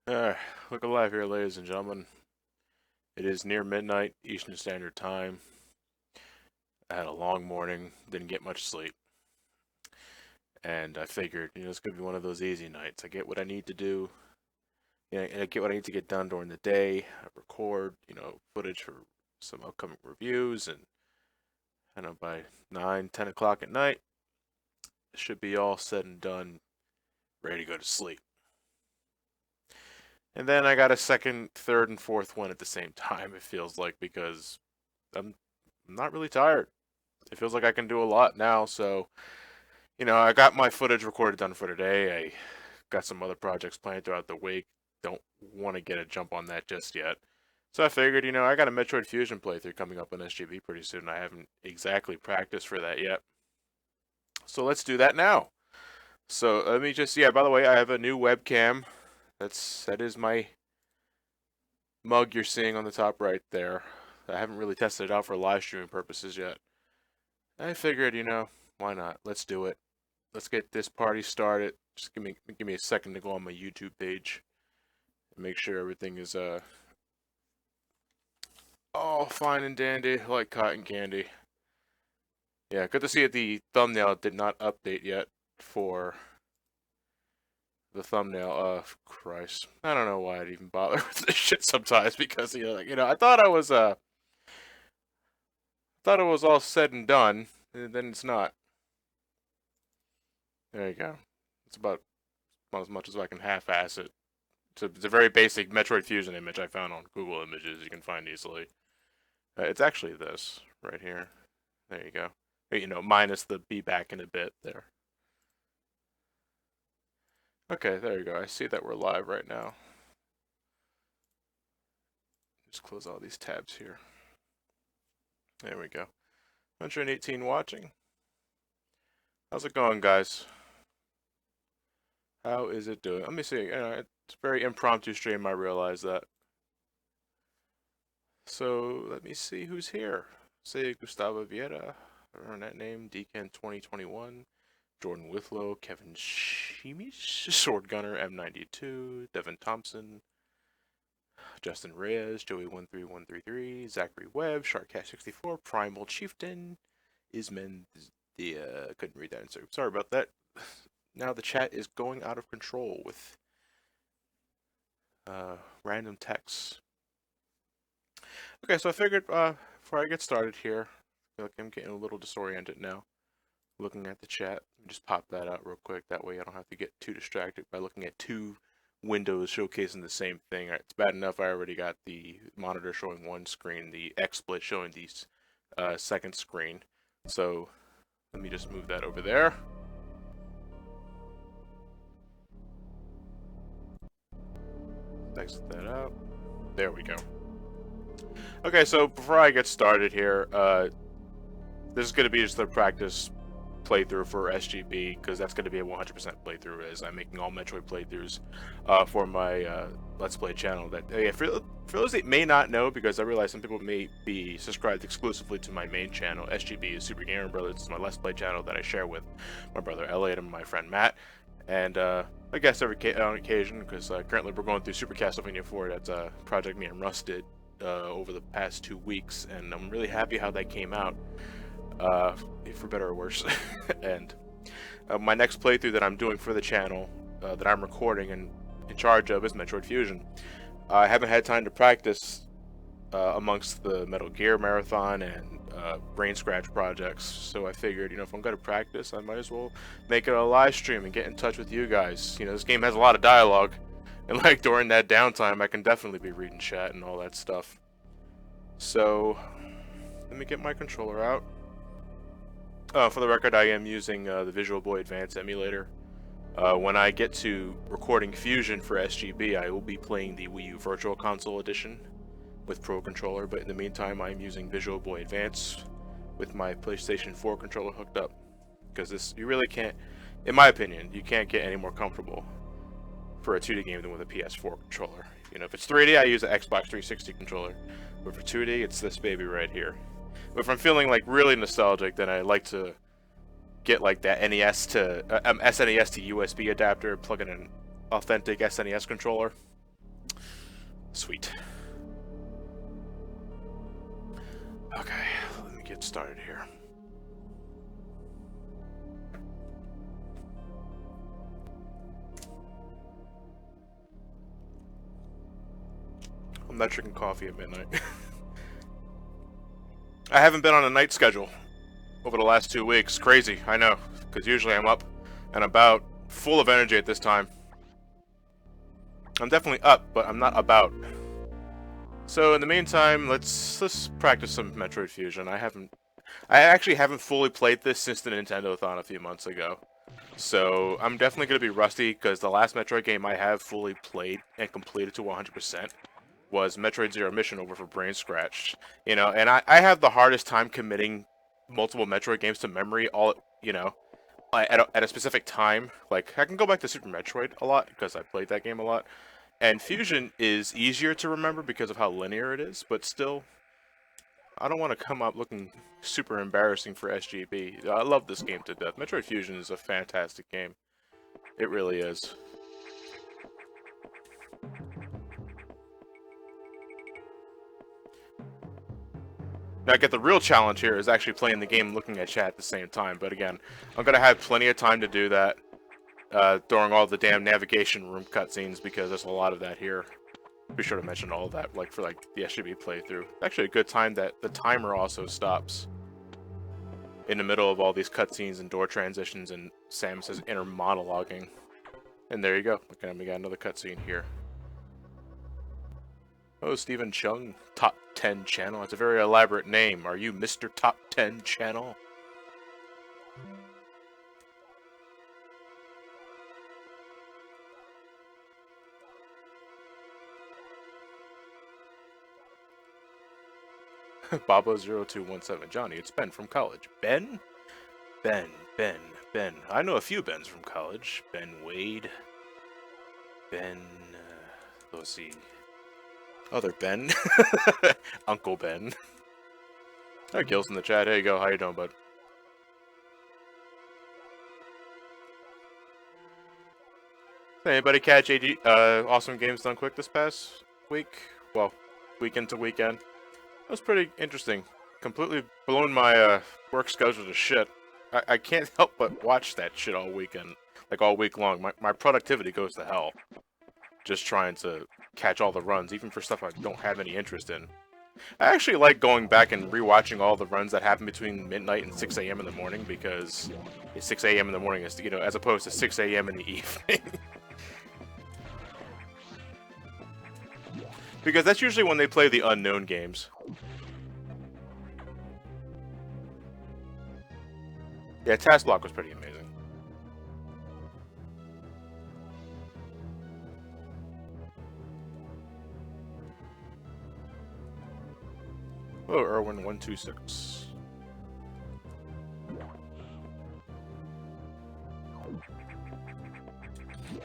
Look alive here, ladies and gentlemen. It is near midnight, Eastern Standard Time. I had a long morning, didn't get much sleep, and I figured, it's gonna be one of those easy nights. I get what I need to do, and I get what I need to get done during the day. I record, footage for some upcoming reviews, and I know by 9, 10 o'clock at night, it should be all said and done, ready to go to sleep. And then I got a second, third, and fourth one at the same time, it feels like, because I'm not really tired. It feels like I can do a lot now, so, I got my footage recorded done for today. I got some other projects planned throughout the week. Don't want to get a jump on that just yet. So I figured, I got a Metroid Fusion playthrough coming up on SGB pretty soon. I haven't exactly practiced for that yet. So let's do that now. So let me just, yeah, by the way, I have a new webcam. That is my mug you're seeing on the top right there. I haven't really tested it out for live streaming purposes yet. I figured, why not? Let's do it. Let's get this party started. Just give me a second to go on my YouTube page and make sure everything is all fine and dandy like cotton candy. Yeah, good to see that the thumbnail did not update yet for the thumbnail. Christ, I don't know why I'd even bother with this shit sometimes because I thought I was thought it was all said and done, and then it's not. There you go. It's about as much as I can half-ass it. It's a very basic Metroid Fusion image I found on Google Images you can find easily. It's actually this right here. There you go. Minus the be back in a bit there. Okay, there you go. I see that we're live right now. Just close all these tabs here. There we go. 118 watching. How's it going, guys? How is it doing? Let me see. It's a very impromptu stream, I realize that. So, let me see who's here. Say Gustavo Vieira, earn that name, Deacon 2021, Jordan Withlow, Kevin Sheemish, Sword Gunner M92, Devin Thompson, Justin Reyes, Joey13133, Zachary Webb, Sharkcat64, Primal Chieftain, Ismen the couldn't read that answer. Sorry about that. Now the chat is going out of control with random texts. Okay, so I figured before I get started here, I feel like I'm getting a little disoriented now. Looking at the chat, just pop that out real quick. That way I don't have to get too distracted by looking at two windows showcasing the same thing. It's bad enough I already got the monitor showing one screen, the XSplit showing the second screen. So let me just move that over there. Exit that out. There we go. Okay, so before I get started here, this is going to be just a practice playthrough for SGB, because that's going to be a 100% playthrough, as I'm making all Metroid playthroughs for my Let's Play channel. For those that may not know, because I realize some people may be subscribed exclusively to my main channel, SGB is Super Gamer Brothers. It's my Let's Play channel that I share with my brother Elliot and my friend Matt. And I guess on occasion, because currently we're going through Super Castlevania 4. That's a project me and Russ did over the past 2 weeks, and I'm really happy how that came out, for better or worse. And my next playthrough that I'm doing for the channel, that I'm recording and in charge of, is Metroid Fusion. I haven't had time to practice amongst the Metal Gear Marathon and Brain Scratch projects, so I figured, if I'm going to practice, I might as well make it a live stream and get in touch with you guys. This game has a lot of dialogue, and during that downtime, I can definitely be reading chat and all that stuff. So, let me get my controller out. For the record, I am using the Visual Boy Advance emulator. When I get to recording Fusion for SGB, I will be playing the Wii U Virtual Console Edition with Pro Controller, but in the meantime, I'm using Visual Boy Advance with my PlayStation 4 controller hooked up. Because you really can't, in my opinion, you can't get any more comfortable for a 2D game than with a PS4 controller. If it's 3D, I use an Xbox 360 controller, but for 2D, it's this baby right here. But if I'm feeling really nostalgic, then I like to get that SNES to USB adapter, plug in an authentic SNES controller, Sweet. Okay, let me get started here. I'm not drinking coffee at midnight. I haven't been on a night schedule over the last 2 weeks. Crazy, I know, because usually I'm up and about, full of energy at this time. I'm definitely up, but I'm not about. So in the meantime, let's practice some Metroid Fusion. I actually haven't fully played this since the Nintendo-thon a few months ago. So I'm definitely going to be rusty, because the last Metroid game I have fully played and completed to 100% was Metroid Zero Mission over for Brain Scratch. You know, and I have the hardest time committing multiple Metroid games to memory all, you know, at a specific time. Like, I can go back to Super Metroid a lot, because I played that game a lot. And Fusion is easier to remember because of how linear it is, but still, I don't want to come up looking super embarrassing for SGB. I love this game to death. Metroid Fusion is a fantastic game. It really is. Now, I get the real challenge here is actually playing the game and looking at chat at the same time. But again, I'm going to have plenty of time to do that during all the damn navigation room cutscenes, because there's a lot of that here. Be sure to mention all of that, like for the SGB playthrough. Actually, a good time that the timer also stops in the middle of all these cutscenes and door transitions and Samus's inner monologuing. And there you go. Okay, we got another cutscene here. Oh, Stephen Chung, Top 10 Channel. It's a very elaborate name. Are you Mr. Top 10 Channel? Baba0217. Johnny, it's Ben from college. Ben? Ben. I know a few Bens from college. Ben Wade. Ben... let's see. Other Ben. Uncle Ben. Hi, Gil's in the chat. There you go. How you doing, bud? Anybody catch Awesome Games Done Quick this past week? Well, weekend to weekend. That was pretty interesting. Completely blown my work schedule to shit. I can't help but watch that shit all weekend. Like all week long. My productivity goes to hell. Just trying to catch all the runs, even for stuff I don't have any interest in. I actually like going back and rewatching all the runs that happen between midnight and 6 a.m. in the morning, because 6 a.m. in the morning is, you know, as opposed to 6 a.m. in the evening. Because that's usually when they play the unknown games. Yeah, Task Block was pretty amazing. Oh, Irwin126.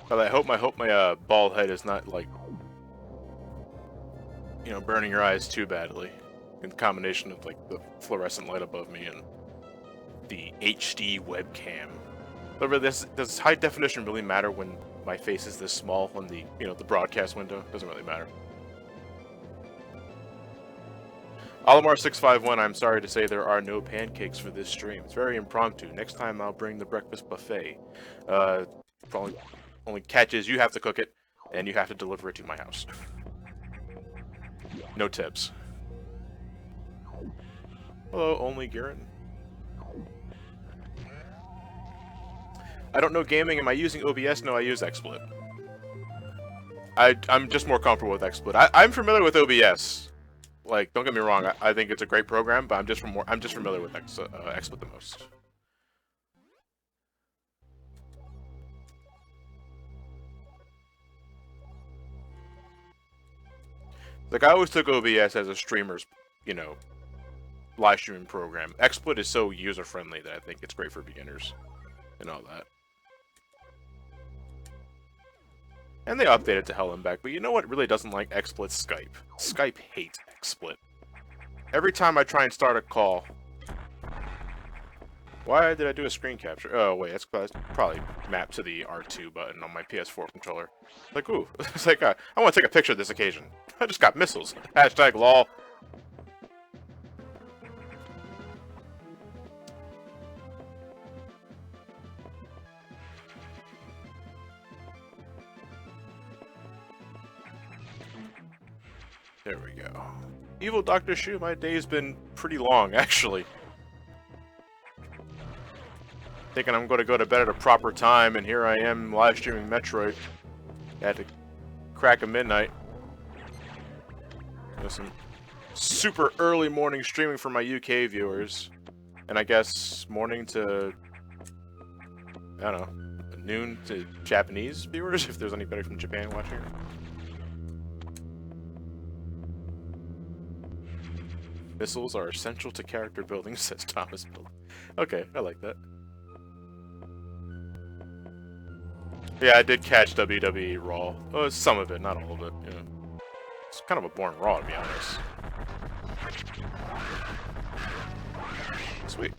But I hope my bald head is not, like, you know, burning your eyes too badly. In combination of, like, the fluorescent light above me and the HD webcam. But really, does high definition really matter when my face is this small on the, you know, the broadcast window? Doesn't really matter. Olimar651, I'm sorry to say there are no pancakes for this stream. It's very impromptu. Next time I'll bring the breakfast buffet. Only catch is you have to cook it, and you have to deliver it to my house. No tips. Hello, only Garen. I don't know gaming. Am I using OBS? No, I use XSplit. I'm just more comfortable with XSplit. I'm familiar with OBS. Like, don't get me wrong. I think it's a great program, but I'm just familiar with XSplit the most. Like, I always took OBS as a streamer's, you know, live streaming program. XSplit is so user-friendly that I think it's great for beginners and all that. And they updated to hell and back, but you know what really doesn't like XSplit? Skype. Skype hates XSplit. Every time I try and start a call, Why did I do a screen capture? Oh, wait, that's probably mapped to the R2 button on my PS4 controller. Like, ooh. It's like, I want to take a picture of this occasion. I just got missiles. Hashtag lol. There we go. Evil Dr. Shu, my day's been pretty long, actually. Thinking I'm going to go to bed at a proper time, and here I am live streaming Metroid. At the crack of midnight. There's some super early morning streaming for my UK viewers. And I guess morning to, I don't know, noon to Japanese viewers, if there's anybody from Japan watching. Missiles are essential to character building, says Thomas Bill. Okay, I like that. Yeah, I did catch WWE Raw. Oh, some of it, not all of it. You know, it's kind of a boring Raw, to be honest. Sweet.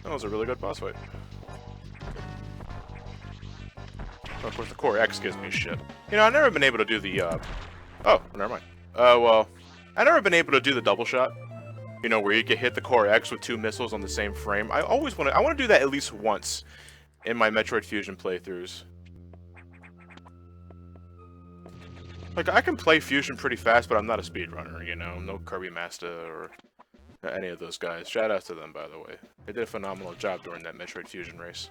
That was a really good boss fight. Oh, of course, the Core X gives me shit. You know, I've never been able to do the, Oh, never mind. Well, I've never been able to do the double shot. You know, where you can hit the Core X with 2 missiles on the same frame. I want to do that at least once in my Metroid Fusion playthroughs. Like, I can play Fusion pretty fast, but I'm not a speedrunner, you know? No Kirby Master or any of those guys. Shout out to them, by the way. They did a phenomenal job during that Metroid Fusion race.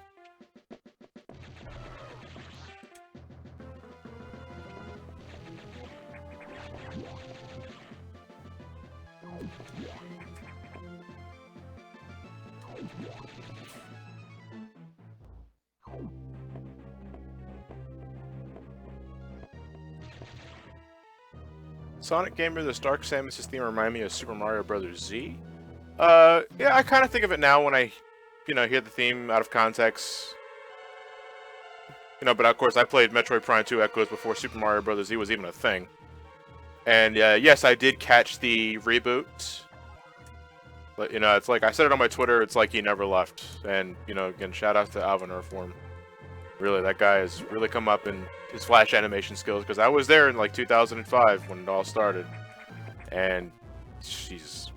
Sonic Gamer, this Dark Samus's theme remind me of Super Mario Bros. Z? Yeah, I kind of think of it now when I, you know, hear the theme out of context. You know, but of course I played Metroid Prime 2 Echoes before Super Mario Bros. Z was even a thing. And yes, I did catch the reboot. But, you know, it's like, I said it on my Twitter, it's like he never left. And, you know, again, shout out to Alvin Earthworm. Really, that guy has really come up in his Flash animation skills, because I was there in like 2005 when it all started, and jeez,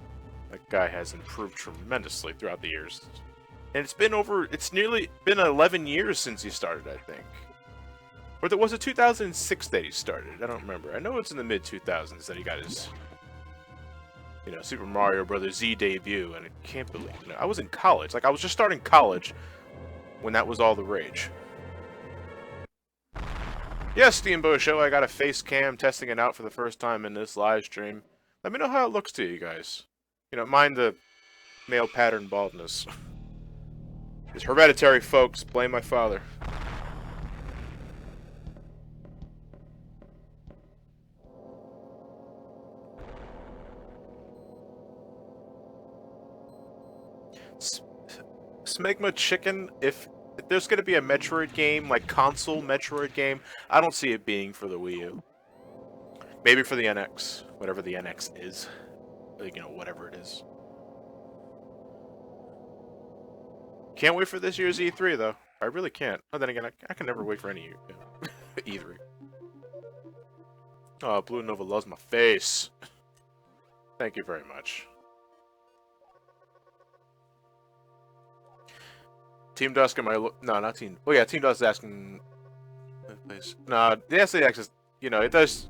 that guy has improved tremendously throughout the years. And it's nearly been 11 years since he started, I think. Or was it 2006 that he started? I don't remember. I know it's in the mid-2000s that he got his, you know, Super Mario Bros. Z debut, and I can't believe, you know, I was in college. Like, I was just starting college when that was all the rage. Yes, Steamboat Show, I got a face cam testing it out for the first time in this live stream. Let me know how it looks to you guys. You know, mind the male pattern baldness. It's hereditary, folks. Blame my father. Smegma Chicken, if there's going to be a Metroid game, like console Metroid game, I don't see it being for the Wii U. Maybe for the NX, whatever the NX is. Like, you know, whatever it is. Can't wait for this year's E3, though. I really can't. Oh, then again, I can never wait for any E3. Oh, Blue Nova loves my face. Thank you very much. Team Dusk, am I... No, not Team... Oh, yeah, Team Dusk is asking... No, the SAX is... You know, it does...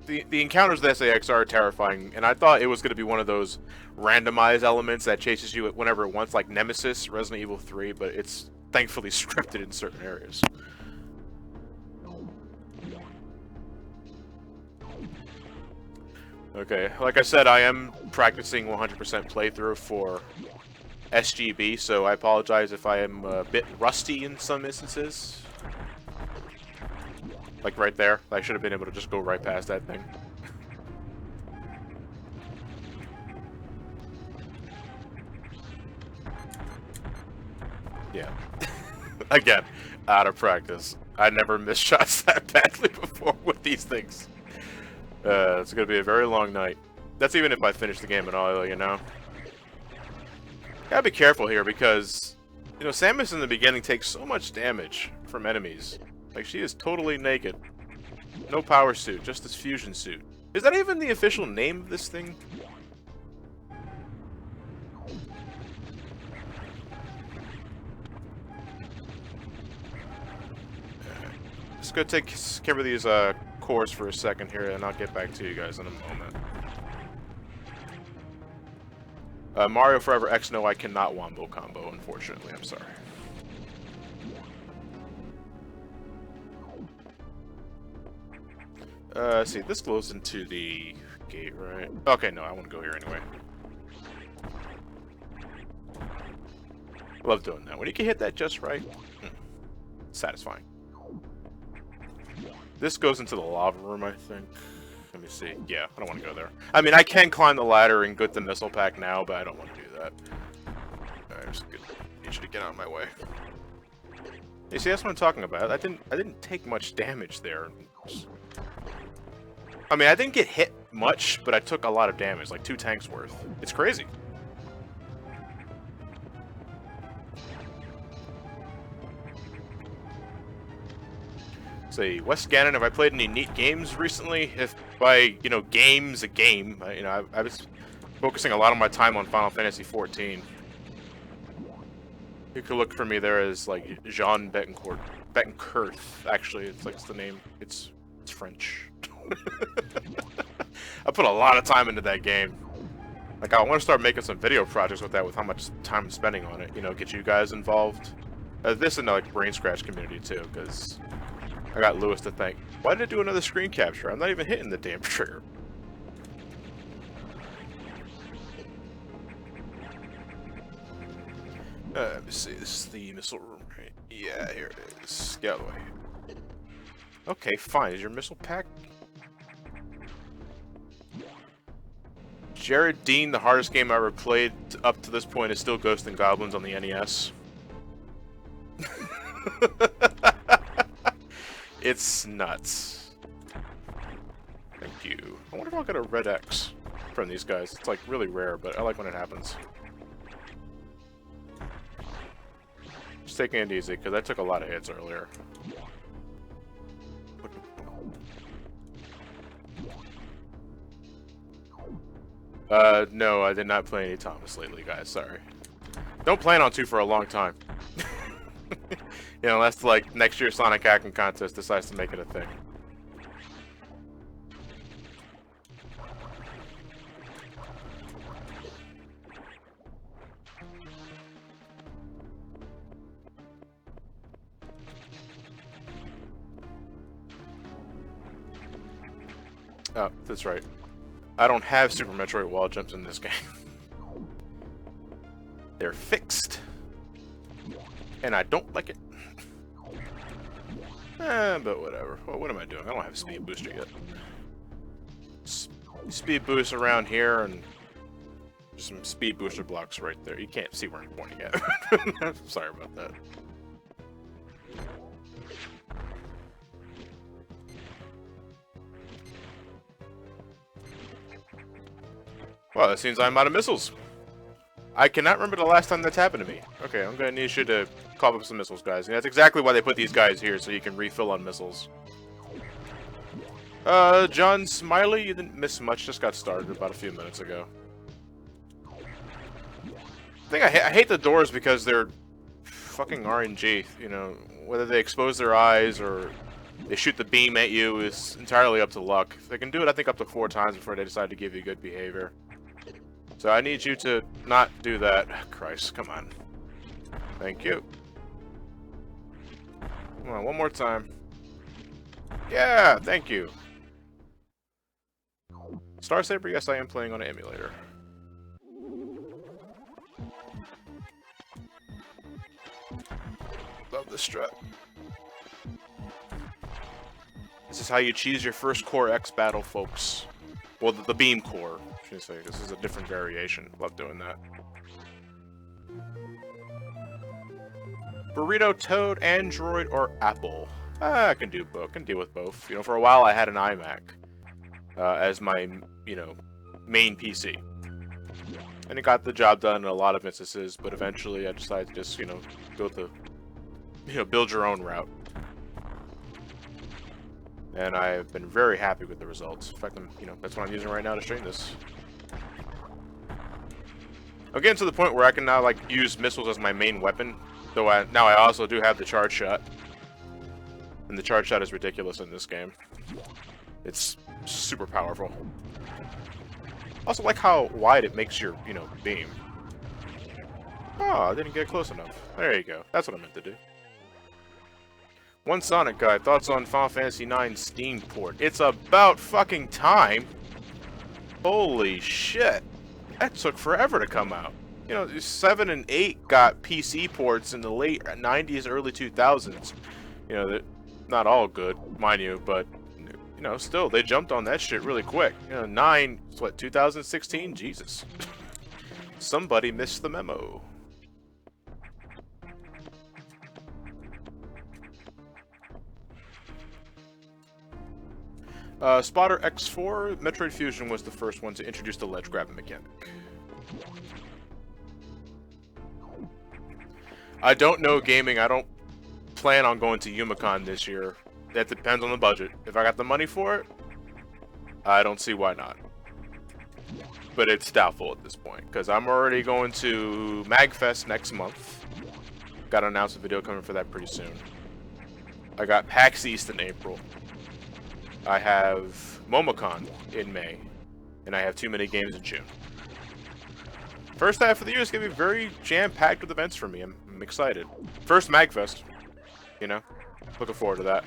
The encounters of the SAX are terrifying, and I thought it was going to be one of those randomized elements that chases you whenever it wants, like Nemesis, Resident Evil 3, but it's thankfully scripted in certain areas. Okay, like I said, I am practicing 100% playthrough for SGB, so I apologize if I am a bit rusty in some instances. Like right there, I should have been able to just go right past that thing. Yeah. Again, out of practice. I never missed shots that badly before with these things. It's gonna be a very long night. That's even if I finish the game at all, you know. Gotta be careful here because, you know, Samus in the beginning takes so much damage from enemies. Like, she is totally naked. No power suit, just this fusion suit. Is that even the official name of this thing? Just gonna take care of these cores for a second here, and I'll get back to you guys in a moment. Mario Forever X, no, I cannot wombo combo, unfortunately. I'm sorry. See, this goes into the gate, right? Okay, no, I want to go here anyway. Love doing that. When you can hit that just right, satisfying. This goes into the lava room, I think. Let me see. Yeah, I don't want to go there. I mean, I can climb the ladder and get the missile pack now, but I don't want to do that. Alright, just good. Need you to get out of my way. You see, that's what I'm talking about. I didn't take much damage there. I mean, I didn't get hit much, but I took a lot of damage, like 2 tanks worth. It's crazy. Say, West Gannon, have I played any neat games recently? If by, you know, games, a game, you know, I was focusing a lot of my time on Final Fantasy XIV. You could look for me there as, like, Jean Betancourt. Betancourt, actually, it's like the name. It's French. I put a lot of time into that game. Like, I want to start making some video projects with that, with how much time I'm spending on it. You know, get you guys involved. This and, like, Brain Scratch community, too, because I got Lewis to thank. Why did it do another screen capture? I'm not even hitting the damn trigger. Let me see. This is the missile room, right? Yeah, here it is. Get out of the way. Okay, fine. Is your missile pack? Jared Dean, the hardest game I ever played up to this point, is still Ghosts and Goblins on the NES. It's nuts. Thank you. I wonder if I'll get a red X from these guys. It's like really rare, but I like when it happens. Just taking it easy, because I took a lot of hits earlier. No, I did not play any Thomas lately, guys. Sorry. Don't plan on to for a long time. You know, unless, like, next year's Sonic Hacking Contest decides to make it a thing. Oh, that's right. I don't have Super Metroid wall jumps in this game. They're fixed. And I don't like it. But whatever. Well, what am I doing? I don't have a speed booster yet. Speed boost around here and some speed booster blocks right there. You can't see where I'm pointing at. I'm sorry about that. Well, it seems I'm out of missiles. I cannot remember the last time that's happened to me. Okay, I'm gonna need you to call up some missiles, guys. And that's exactly why they put these guys here, so you can refill on missiles. John Smiley, you didn't miss much, just got started about a few minutes ago. I think I hate the doors because they're fucking RNG, you know. Whether they expose their eyes or they shoot the beam at you is entirely up to luck. They can do it, I think, up to 4 times before they decide to give you good behavior. So I need you to not do that. Christ, come on. Thank you. Come on, one more time. Yeah, thank you. Star Saber, yes, I am playing on an emulator. Love the strut. This is how you cheese your first Core X battle, folks. Well, the beam core, I should say. This is a different variation. Love doing that. Burrito, Toad, Android, or Apple? I can do both. Can deal with both. You know, for a while I had an iMac as my, you know, main PC. And it got the job done in a lot of instances, but eventually I decided to just, go the, build your own route. And I've been very happy with the results. In fact, that's what I'm using right now to stream this. I'm getting to the point where I can now, like, use missiles as my main weapon. Though now I also do have the charge shot. And the charge shot is ridiculous in this game. It's super powerful. Also like how wide it makes your, beam. Oh, I didn't get close enough. There you go. That's what I meant to do. One Sonic guy. Thoughts on Final Fantasy IX Steam port? It's about fucking time. Holy shit. That took forever to come out. 7 and 8 got PC ports in the late 90s, early 2000s. They're not all good, mind you, but still, they jumped on that shit really quick. 9, what, 2016? Jesus. Somebody missed the memo. Spotter X4, Metroid Fusion was the first one to introduce the ledge grabbing mechanic. I don't know gaming. I don't plan on going to Yumicon this year. That depends on the budget. If I got the money for it, I don't see why not. But it's doubtful at this point, because I'm already going to MagFest next month. Got to announce a video coming for that pretty soon. I got PAX East in April. I have Momocon in May. And I have too many games in June. First half of the year is going to be very jam-packed with events for me. I'm excited. First MagFest. Looking forward to that.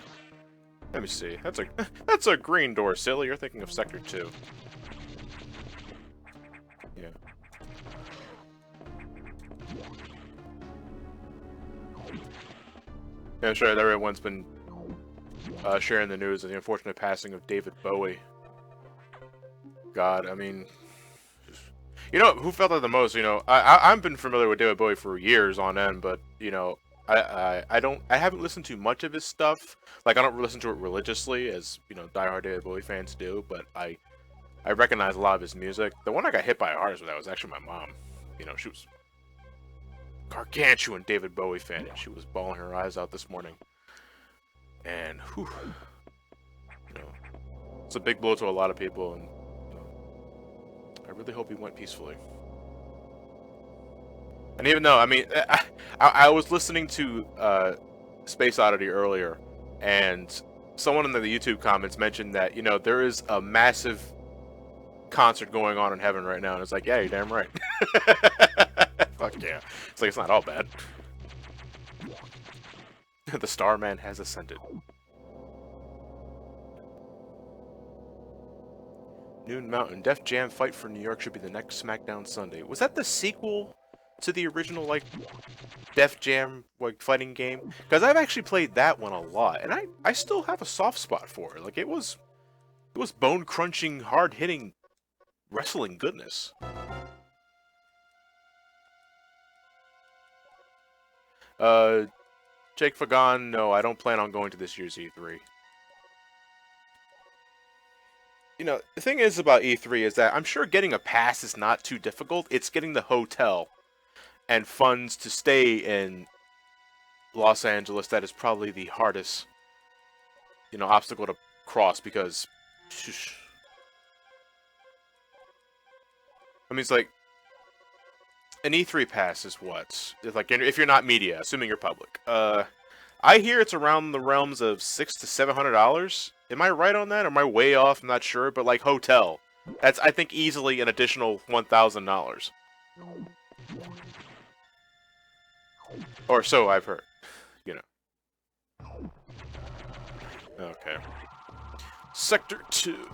Let me see. That's a green door, silly. You're thinking of Sector 2. Yeah. Yeah, I'm sure everyone's been sharing the news of the unfortunate passing of David Bowie. God, I mean, who felt it the most? I've been familiar with David Bowie for years on end, but I haven't listened to much of his stuff. Like, I don't listen to it religiously, as diehard David Bowie fans do. But I recognize a lot of his music. The one I got hit by a heart with that was actually my mom. She was a gargantuan David Bowie fan, and she was bawling her eyes out this morning. And whew, it's a big blow to a lot of people, and I really hope he went peacefully. And even though, I mean, I was listening to Space Oddity earlier, and someone in the YouTube comments mentioned that, there is a massive concert going on in heaven right now, and it's like, yeah, you're damn right. Fuck yeah. It's like, it's not all bad. The Starman has ascended. Noon Mountain. Def Jam Fight for New York should be the next SmackDown Sunday. Was that the sequel to the original, like, Def Jam, like, fighting game? Because I've actually played that one a lot, and I still have a soft spot for it. Like, it was bone-crunching, hard-hitting wrestling goodness. Jake Fagan, no, I don't plan on going to this year's E3. The thing is about E3 is that I'm sure getting a pass is not too difficult. It's getting the hotel and funds to stay in Los Angeles that is probably the hardest, obstacle to cross, because I mean, it's like an E3 pass is what? It's like, if you're not media, assuming you're public. I hear it's around the realms of $600 to $700. Am I right on that? Or am I way off? I'm not sure. But like hotel, that's, I think, easily an additional $1,000. Or so I've heard. Okay. Sector 2.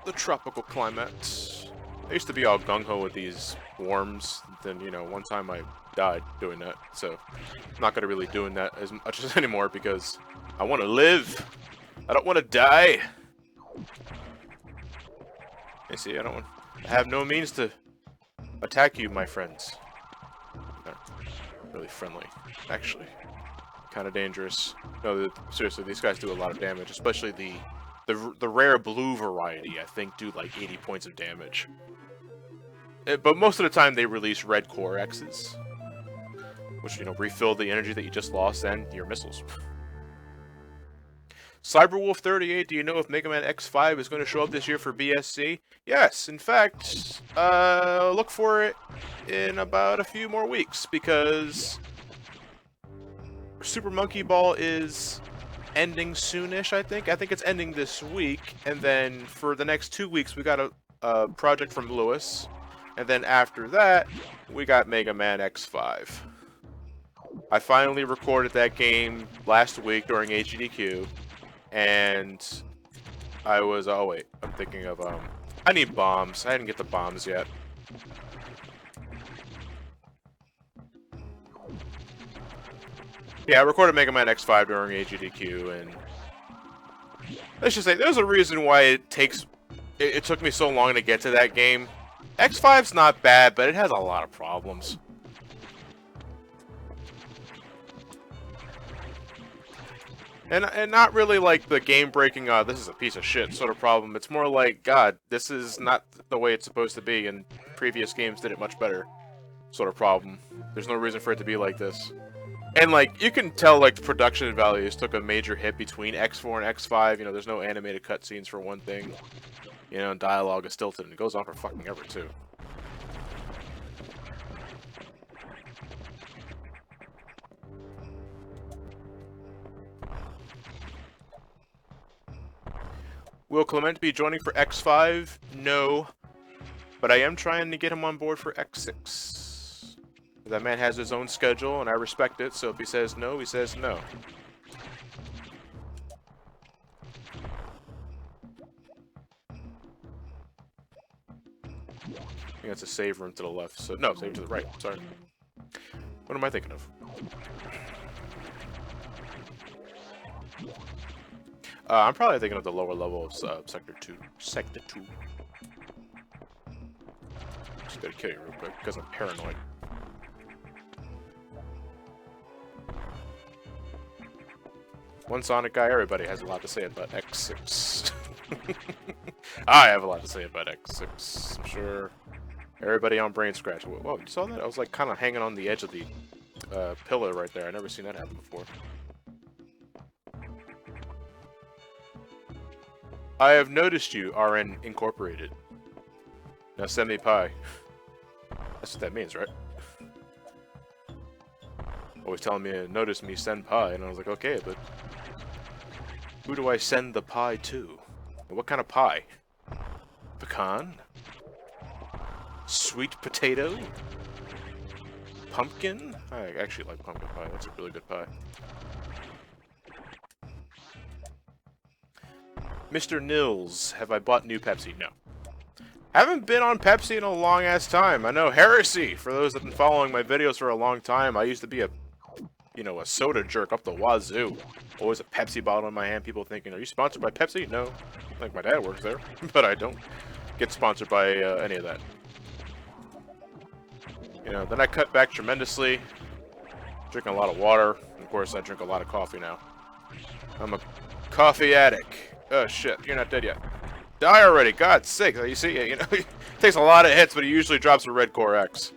The tropical climate. I used to be all gung-ho with these worms. Then, one time I died doing that. So, I'm not going to really doing that as much anymore because I want to live. I don't want to die. You see, I have no means to attack you, my friends. Not really friendly, actually. Kind of dangerous. No, seriously, these guys do a lot of damage, especially the rare blue variety. I think do like 80 points of damage. But most of the time they release red core X's, which, you know, refill the energy that you just lost and your missiles. Cyberwolf38, do you know if Mega Man X5 is going to show up this year for BSC? Yes, in fact, look for it in about a few more weeks, because Super Monkey Ball is ending soonish, I think. I think it's ending this week, and then for the next 2 weeks we got a project from Lewis, and then after that we got Mega Man X5. I finally recorded that game last week during HDQ, and I was, oh wait, I'm thinking of, I need bombs. I didn't get the bombs yet. Yeah, I recorded Mega Man X5 during HDQ, and let's just say there's a reason why it took me so long to get to that game. X5's not bad, but it has a lot of problems. And not really like the game-breaking, this is a piece of shit sort of problem. It's more like, God, this is not the way it's supposed to be, and previous games did it much better sort of problem. There's no reason for it to be like this. And, like, you can tell, like, the production values took a major hit between X4 and X5. You know, there's no animated cutscenes for one thing. You know, dialogue is stilted, and it goes on for fucking ever, too. Will Clement be joining for X5? No. But I am trying to get him on board for X6. That man has his own schedule, and I respect it, so if he says no, he says no. I think that's a save room to the left. So no, save to the right. Sorry. What am I thinking of? I'm probably thinking of the lower level of Sector 2. Sector 2. Just gotta kill you real quick, because I'm paranoid. One Sonic guy, everybody has a lot to say about X6. I have a lot to say about X6, I'm sure. Everybody on Brain Scratch. Whoa, you saw that? I was like kind of hanging on the edge of the pillar right there. I've never seen that happen before. I have noticed you, RN Incorporated. Now send me pie. That's what that means, right? Always telling me to notice me, send pie, and I was like, okay, but who do I send the pie to? What kind of pie? Pecan? Sweet potato? Pumpkin? I actually like pumpkin pie. That's a really good pie. Mr. Nils, have I bought new Pepsi? No. Haven't been on Pepsi in a long-ass time. I know, heresy! For those that have been following my videos for a long time, I used to be a soda jerk up the wazoo. Always a Pepsi bottle in my hand, people thinking, are you sponsored by Pepsi? No. I think my dad works there, but I don't get sponsored by any of that. You know, then I cut back tremendously, drinking a lot of water, and of course I drink a lot of coffee now. I'm a coffee addict. Oh shit, you're not dead yet. Die already, God's sake. You see, you know, it takes a lot of hits, but he usually drops a red core X.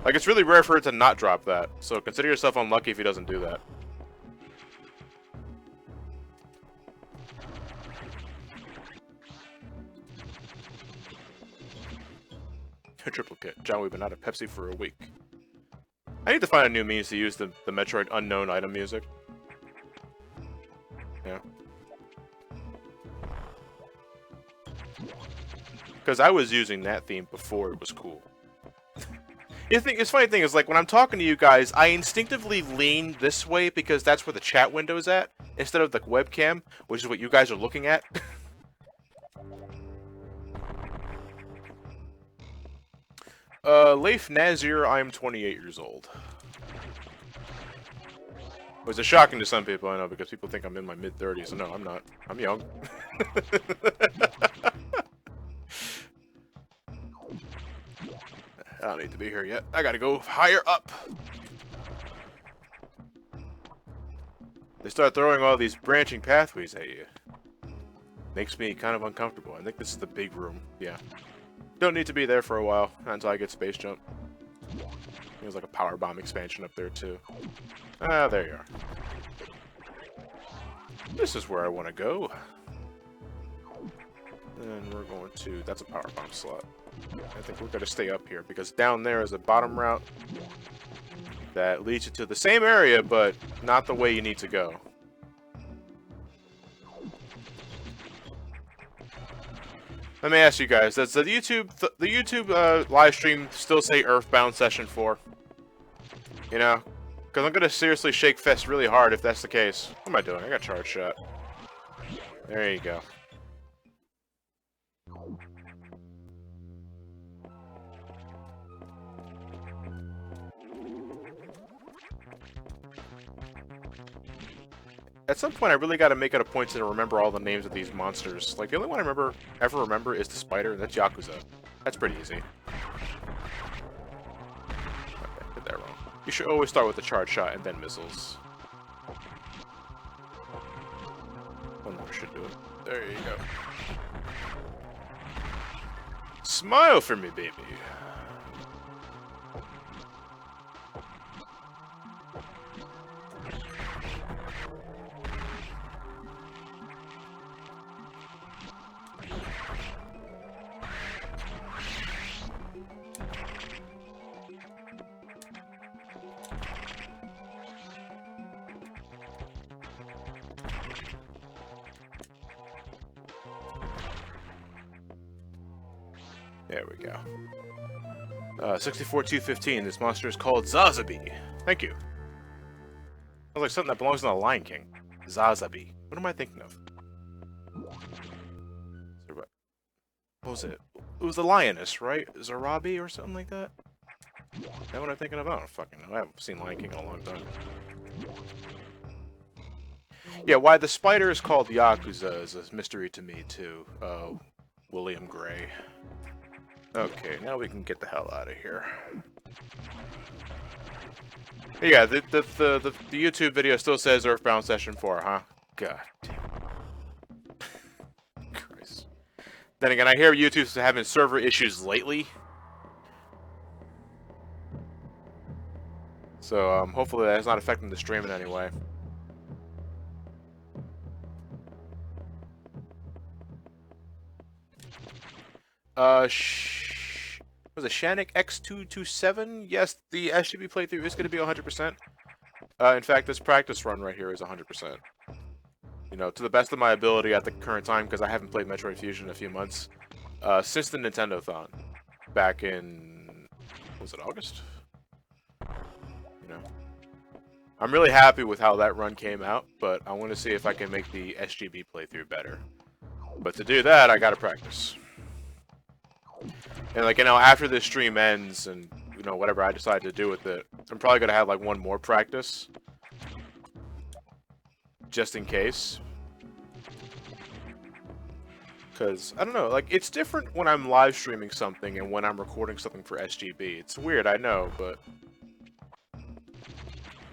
Like, it's really rare for it to not drop that, so consider yourself unlucky if he doesn't do that. Triple kit. John, we've been out of Pepsi for a week. I need to find a new means to use the Metroid unknown item music. Yeah. Because I was using that theme before it was cool. The funny thing is, like, when I'm talking to you guys, I instinctively lean this way because that's where the chat window is at, instead of the webcam, which is what you guys are looking at. Leif Nazir, I am 28 years old. Which is shocking to some people, I know, because people think I'm in my mid-30s. No, I'm not. I'm young. I don't need to be here yet. I gotta go higher up. They start throwing all these branching pathways at you. Makes me kind of uncomfortable. I think this is the big room. Yeah. Don't need to be there for a while until I get space jump. There's like a power bomb expansion up there too. Ah, there you are. This is where I want to go. And we're going to... That's a power bomb slot. I think we're going to stay up here because down there is a bottom route that leads you to the same area, but not the way you need to go. Let me ask you guys: does the YouTube live stream still say Earthbound Session 4? You know, because I'm gonna seriously shake fest really hard if that's the case. What am I doing? I got charge shot. There you go. At some point, I really got to make it a point to remember all the names of these monsters. Like, the only one I ever remember is the spider, and that's Yakuza. That's pretty easy. Okay, did that wrong. You should always start with the charge shot and then missiles. One more should do it. There you go. Smile for me, baby. There we go. 64215. This monster is called Zazabi. Thank you. Sounds like something that belongs in the Lion King. Zazabi. What am I thinking of? What was it? It was the lioness, right? Zarabi or something like that? Is that what I'm thinking of? I don't fucking know. I haven't seen Lion King in a long time. Yeah, why the spider is called Yakuza is a mystery to me, too. William Gray. Okay, now we can get the hell out of here. Yeah, the YouTube video still says Earthbound Session 4, huh? God damn. Christ. Then again, I hear YouTube's having server issues lately. So, hopefully that's not affecting the stream in any way. Was it Shannick X227? Yes, the SGB playthrough is going to be 100%. In fact, this practice run right here is 100%. You know, to the best of my ability at the current time, because I haven't played Metroid Fusion in a few months. Since the Nintendo-thon. Back in... was it August? You know. I'm really happy with how that run came out, but I want to see if I can make the SGB playthrough better. But to do that, I gotta practice. And, like, you know, after this stream ends and, you know, whatever I decide to do with it, I'm probably going to have, like, one more practice. Just in case. Because, I don't know, like, it's different when I'm live streaming something and when I'm recording something for SGB. It's weird, I know, but...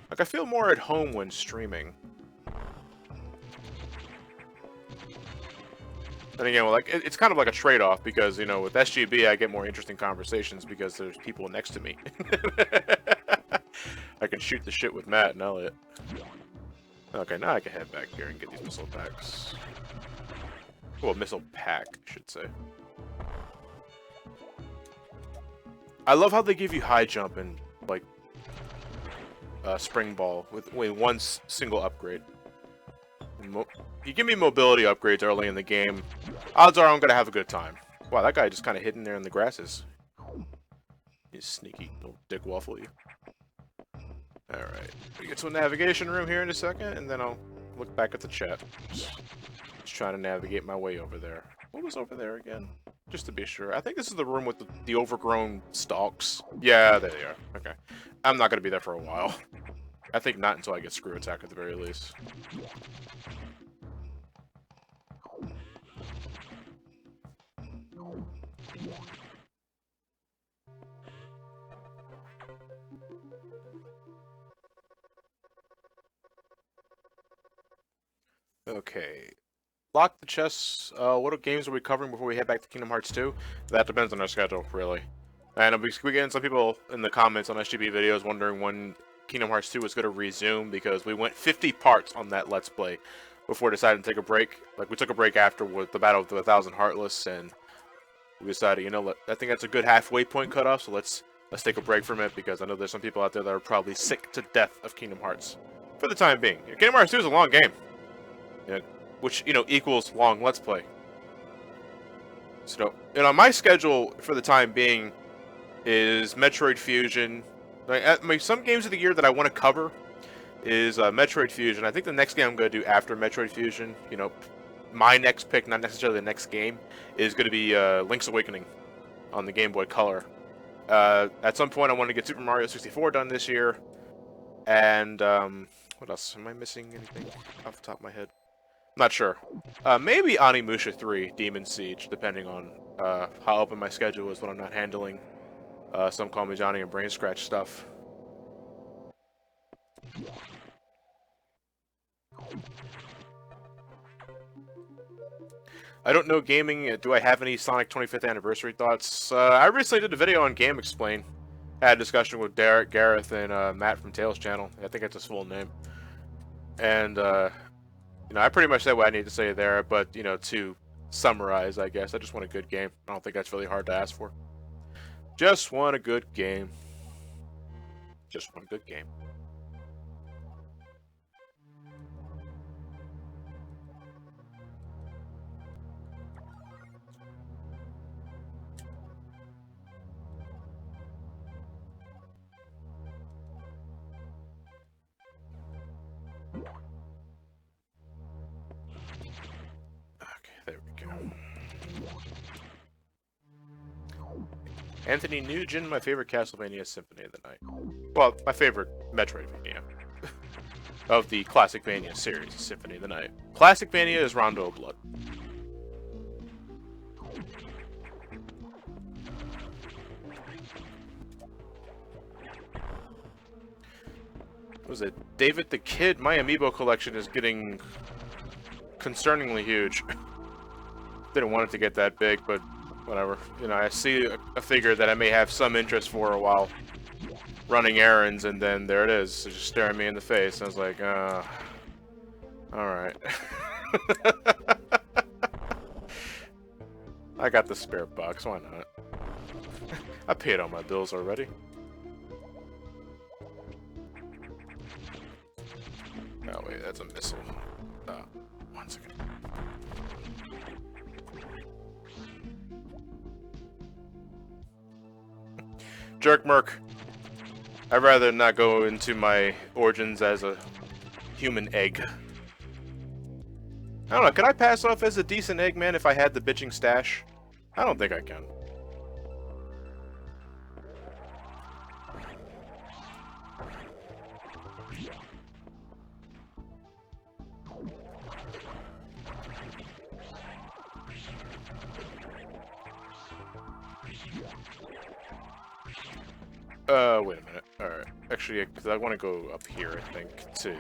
like, I feel more at home when streaming. And again, well, like, it's kind of like a trade-off because, you know, with SGB I get more interesting conversations because there's people next to me. I can shoot the shit with Matt and Elliot. Okay, now I can head back here and get these missile packs. Well, missile pack, I should say. I love how they give you high jump and, like, spring ball with one single upgrade. You give me mobility upgrades early in the game, odds are I'm gonna have a good time. Wow, that guy just kind of hidden there in the grasses. You sneaky little dick waffle, you. Alright, we get to a navigation room here in a second, and then I'll look back at the chat. Just trying to navigate my way over there. What was over there again? Just to be sure. I think this is the room with the overgrown stalks. Yeah, there they are. Okay. I'm not gonna be there for a while. I think not until I get screw attack at the very least. Okay. lock the chests. What games are we covering before we head back to Kingdom Hearts 2? That depends on our schedule, really. And we getting some people in the comments on SGB videos wondering when Kingdom Hearts 2 is going to resume, because we went 50 parts on that Let's Play before deciding to take a break. Like, we took a break after with the Battle of the 1,000 Heartless, and we decided, you know, I think that's a good halfway point cutoff, so let's take a break from it, because I know there's some people out there that are probably sick to death of Kingdom Hearts for the time being. Kingdom Hearts 2 is a long game, which, you know, equals long Let's Play. So, you know, my schedule for the time being is Metroid Fusion. Some games of the year that I want to cover is Metroid Fusion. I think the next game I'm going to do after Metroid Fusion, you know, my next pick, not necessarily the next game, is going to be Link's Awakening on the Game Boy Color. At some point, I want to get Super Mario 64 done this year. And, what else? Am I missing anything off the top of my head? Not sure. Maybe Onimusha 3, Demon Siege, depending on how open my schedule is when I'm not handling Somecallmejohnny and Brain Scratch stuff. I don't know gaming. Do I have any Sonic 25th anniversary thoughts? I recently did a video on Game Explain. I had a discussion with Derek, Gareth, and Matt from Tails channel. I think that's his full name. And, you know, I pretty much said what I need to say there, but, you know, to summarize, I guess, I just want a good game. I don't think that's really hard to ask for. Just want a good game. Just want a good game. There we go. Anthony Nugent, my favorite Castlevania Symphony of the Night. Well, my favorite Metroidvania of the Classicvania series, Symphony of the Night. Classicvania is Rondo of Blood. What was it? David the Kid, my amiibo collection is getting concerningly huge. Didn't want it to get that big, but whatever. You know, I see a figure that I may have some interest for a while running errands, and then there it is, it's just staring me in the face. I was like, alright. I got the spare box, why not? I paid all my bills already. Oh wait, that's a missile. One second. Jerk Merc. I'd rather not go into my origins as a human egg. I don't know, can I pass off as a decent Eggman if I had the bitching stash? I don't think I can. Wait a minute. Alright. Actually, because I want to go up here, I think, to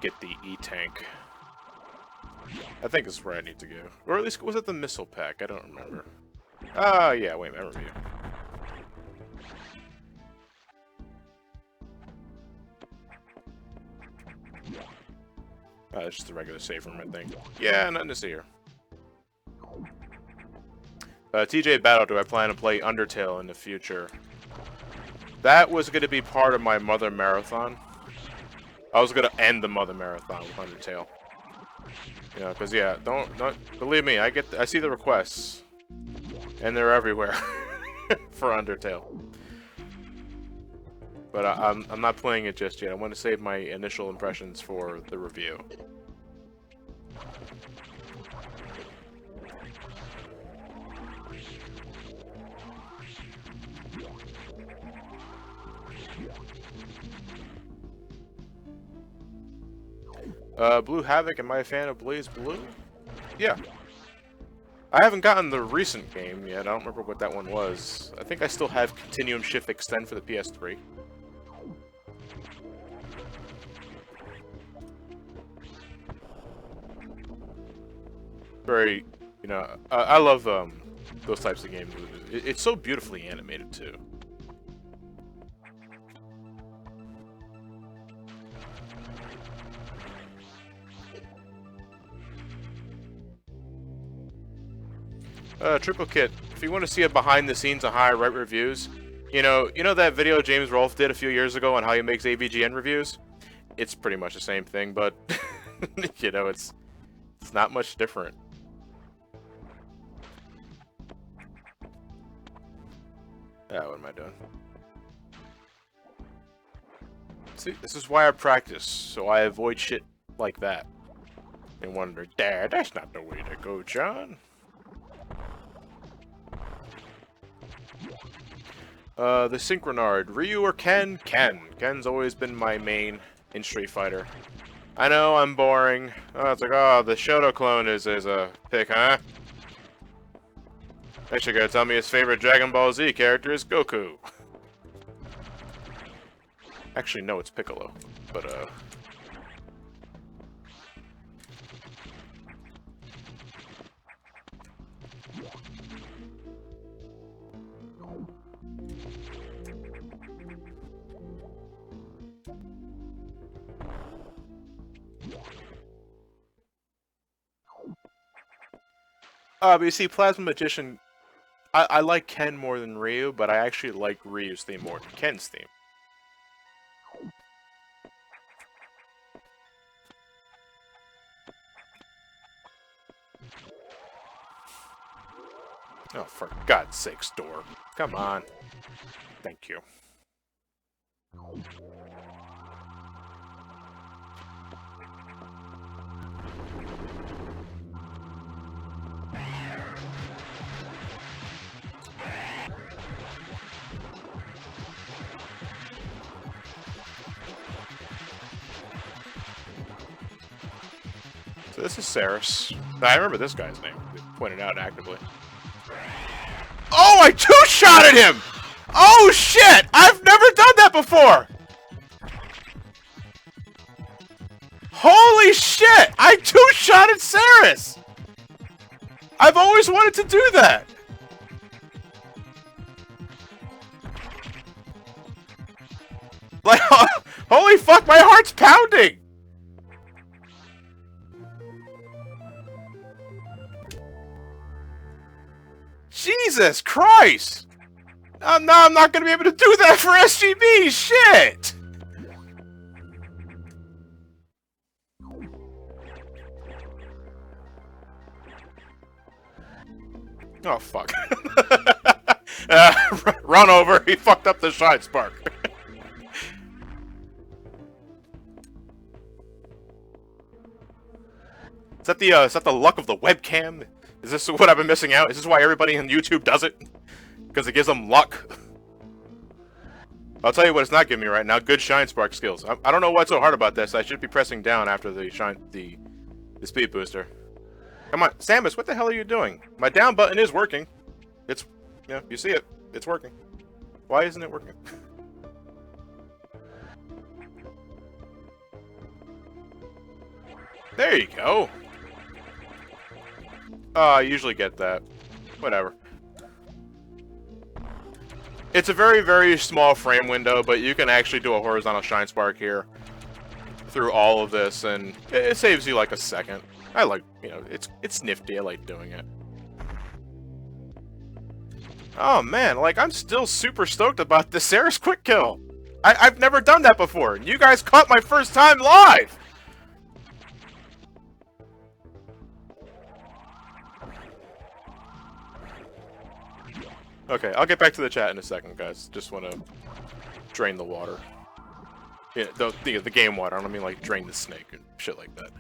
get the E-Tank. I think this is where I need to go. Or at least, was it the missile pack? I don't remember. Yeah, wait a minute, review. It's just the regular save room, I think. Yeah, nothing to see here. TJ Battle, do I plan to play Undertale in the future? That was going to be part of my Mother Marathon. I was going to end the Mother Marathon with Undertale. You know, because, yeah, don't believe me, I see the requests. And they're everywhere for Undertale. But I'm not playing it just yet. I want to save my initial impressions for the review. Blue Havoc, am I a fan of Blaze Blue? Yeah. I haven't gotten the recent game yet. I don't remember what that one was. I think I still have Continuum Shift Extend for the PS3. Very, you know, I love those types of games. It's so beautifully animated too. Triple Kit, if you want to see a behind the scenes of how I write reviews, you know that video James Rolfe did a few years ago on how he makes AVGN reviews? It's pretty much the same thing, but you know, it's not much different. What am I doing? See, this is why I practice, so I avoid shit like that. And wonder, Dad, that's not the way to go, John. The Synchronard. Ryu or Ken? Ken. Ken's always been my main in Street Fighter. I know, I'm boring. Oh, it's like, oh, the Shoto clone is a pick, huh? Actually, gotta tell me his favorite Dragon Ball Z character is Goku. Actually, no, it's Piccolo. But, but you see, Plasma Magician, I like Ken more than Ryu, but I actually like Ryu's theme more than Ken's theme. Oh, for God's sake, Storm. Come on. Thank you. So this is Serris. I remember this guy's name. They pointed out actively. Oh, I two-shotted him! Oh, shit! I've never done that before! Holy shit! I two-shotted Serris! I've always wanted to do that! Like, holy fuck, my heart's pounding! Jesus Christ! I'm not gonna be able to do that for SGB! Shit! Oh, fuck. Run over, he fucked up the shine spark. Is that the luck of the webcam? Is this what I've been missing out? Is this why everybody on YouTube does it? Because it gives them luck? I'll tell you what it's not giving me right now. Good shine spark skills. I don't know what's so hard about this. I should be pressing down after the speed booster. Come on, Samus, what the hell are you doing? My down button is working. It's, yeah, you see it. It's working. Why isn't it working? There you go. I usually get that. Whatever. It's a very, very small frame window, but you can actually do a horizontal shine spark here through all of this, and it saves you like a second. I like, you know, it's nifty. I like doing it. Oh man, like I'm still super stoked about the Serris quick kill. I've never done that before, and you guys caught my first time live. Okay, I'll get back to the chat in a second, guys. Just want to drain the water. Yeah, the game water. I don't mean like drain the snake and shit like that.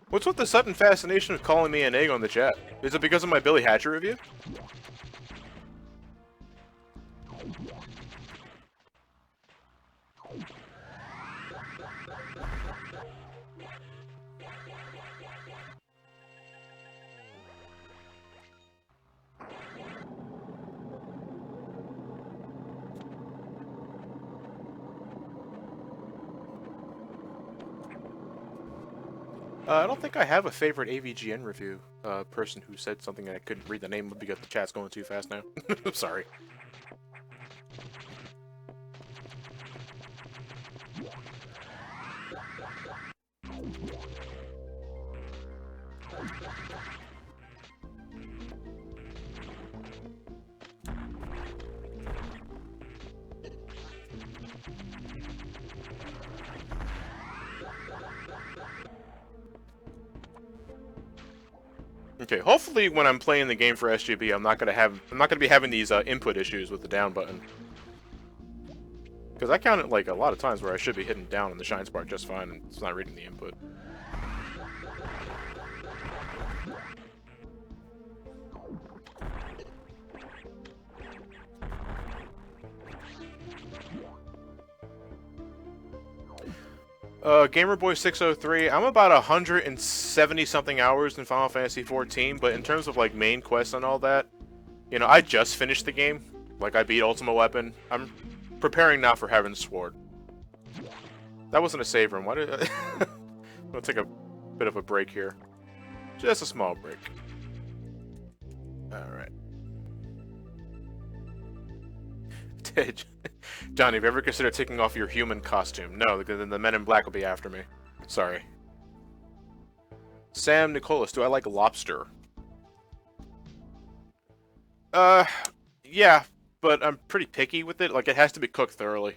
What's with the sudden fascination of calling me an egg on the chat? Is it because of my Billy Hatcher review? I don't think I have a favorite AVGN review person who said something I couldn't read the name of because the chat's going too fast now. I'm sorry. Okay, hopefully when I'm playing the game for SGB, I'm not gonna be having these input issues with the down button. Because I counted like a lot of times where I should be hitting down on the shine spark just fine, and it's not reading the input. Gamerboy603, I'm about 170 something hours in Final Fantasy 14, but in terms of like main quests and all that, you know, I just finished the game. Like I beat Ultima Weapon. I'm preparing now for Heaven's Sword. That wasn't a save room. Why did I... I'm gonna take a bit of a break here. Just a small break. Alright. Johnny, have you ever considered taking off your human costume? No, because then the men in black will be after me. Sorry. Sam Nicholas, do I like lobster? Yeah, but I'm pretty picky with it. Like, it has to be cooked thoroughly.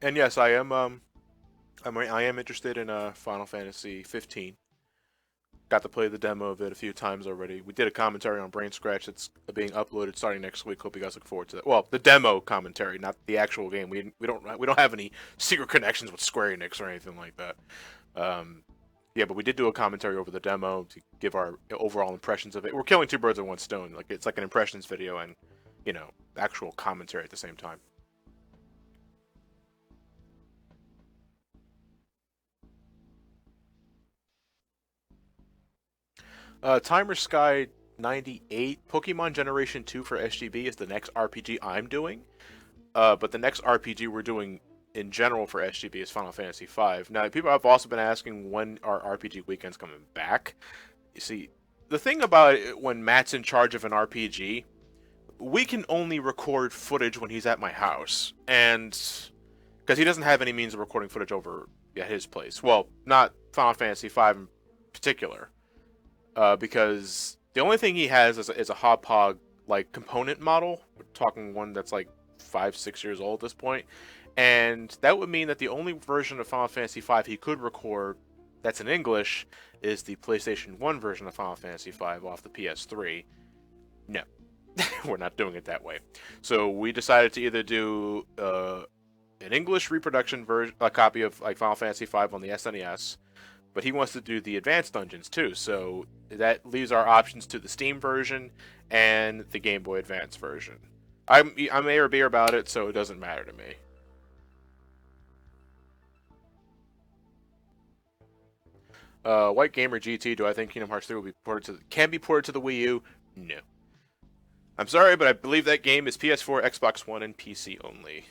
And yes, I am interested in Final Fantasy 15. Got to play the demo of it a few times already. We did a commentary on Brain Scratch that's being uploaded starting next week. Hope you guys look forward to that. Well, the demo commentary, not the actual game. We don't have any secret connections with Square Enix or anything like that. Yeah, but we did do a commentary over the demo to give our overall impressions of it. We're killing two birds with one stone. Like it's like an impressions video and, you know, actual commentary at the same time. Timer Sky 98, Pokemon Generation 2 for SGB is the next RPG I'm doing. But the next RPG we're doing in general for SGB is Final Fantasy V. Now, people have also been asking when our RPG weekend's coming back. You see, the thing about it, when Matt's in charge of an RPG, we can only record footage when he's at my house. And because he doesn't have any means of recording footage over at his place. Well, not Final Fantasy V in particular. Because the only thing he has is a Hop-Hog like component model. We're talking one that's like 5-6 years old at this point, and that would mean that the only version of Final Fantasy V he could record that's in English is the PlayStation 1 version of Final Fantasy V off the PS3. No, we're not doing it that way. So we decided to either do an English reproduction version, a copy of like Final Fantasy V on the SNES. But he wants to do the advanced dungeons too, so that leaves our options to the Steam version and the Game Boy Advance version. I'm A or B about it, so it doesn't matter to me. White Gamer GT, do I think Kingdom Hearts 3 will be can be ported to the Wii U? No. I'm sorry, but I believe that game is PS4, Xbox One, and PC only.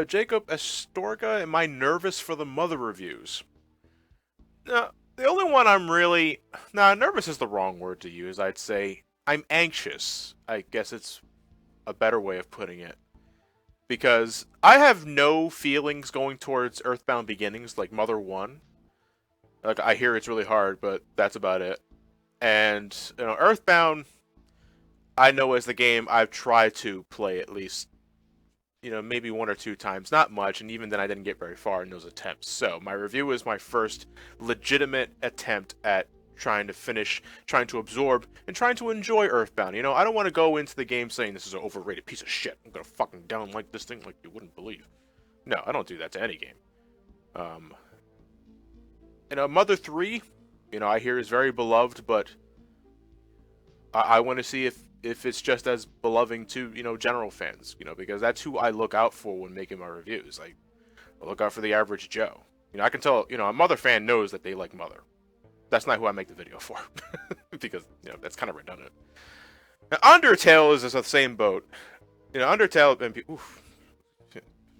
Jacob Astorga, am I nervous for the Mother reviews? No, the only one I'm really... Nah, nervous is the wrong word to use, I'd say. I'm anxious. I guess it's a better way of putting it. Because I have no feelings going towards Earthbound Beginnings like Mother 1. Like, I hear it's really hard, but that's about it. And, you know, Earthbound, I know as the game I've tried to play at least, you know, maybe 1 or 2 times, not much, and even then I didn't get very far in those attempts. So my review is my first legitimate attempt at trying to finish, trying to absorb, and trying to enjoy Earthbound. You know, I don't want to go into the game saying this is an overrated piece of shit. I'm gonna fucking downlike this thing like you wouldn't believe. No, I don't do that to any game. You know, Mother 3, you know, I hear is very beloved, but I want to see if it's just as beloved to, you know, general fans, you know, because that's who I look out for when making my reviews. Like, I look out for the average Joe. You know, I can tell, you know, a Mother fan knows that they like Mother. that's not who I make the video for. Because, you know, that's kind of redundant. Now, Undertale is the same boat. You know, Undertale, and oof,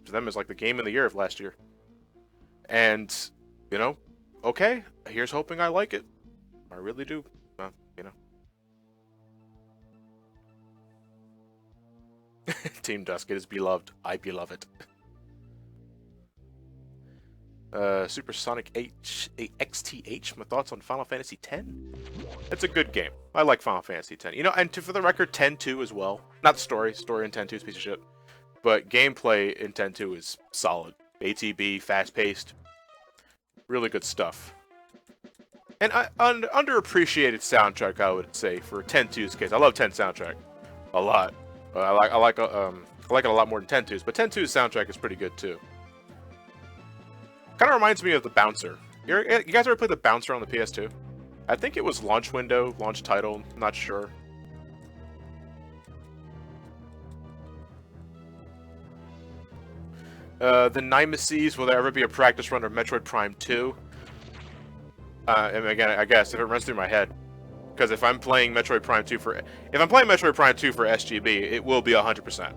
to them is like the game of the year of last year. And, you know, okay, here's hoping I like it. I really do. You know. Team Dusk, it is beloved. I beloved it. Supersonic XTH, my thoughts on Final Fantasy X? It's a good game. I like Final Fantasy X. You know, and for the record, 10-2 as well. Not the story. Story in 10-2 is a piece of shit. But gameplay in 10-2 is solid. ATB, fast-paced. Really good stuff. And underappreciated soundtrack, I would say, for 10-2's case. I love 10 soundtrack. A lot. I like it a lot more than 10-2's, but 10-2's soundtrack is pretty good, too. Kind of reminds me of the Bouncer. You guys ever played the Bouncer on the PS2? I think it was launch window, launch title, I'm not sure. The Nemesis, will there ever be a practice run of Metroid Prime 2? And again, I guess, if it runs through my head. Because if I'm playing Metroid Prime 2 for SGB, it will be 100%.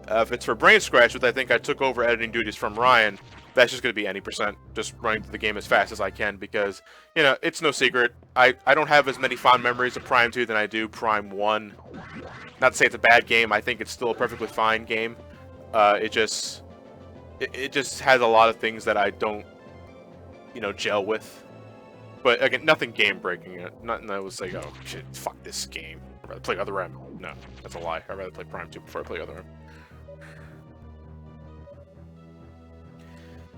If it's for Brain Scratch, which I think I took over editing duties from Ryan, that's just going to be any percent, just running through the game as fast as I can, because, you know, it's no secret, I don't have as many fond memories of Prime 2 than I do Prime 1. Not to say it's a bad game, I think it's still a perfectly fine game. It just has a lot of things that I don't, you know, gel with. But again, nothing game-breaking. Nothing that was like, oh shit, fuck this game. I'd rather play Other M. No, that's a lie. I'd rather play Prime 2 before I play Other M.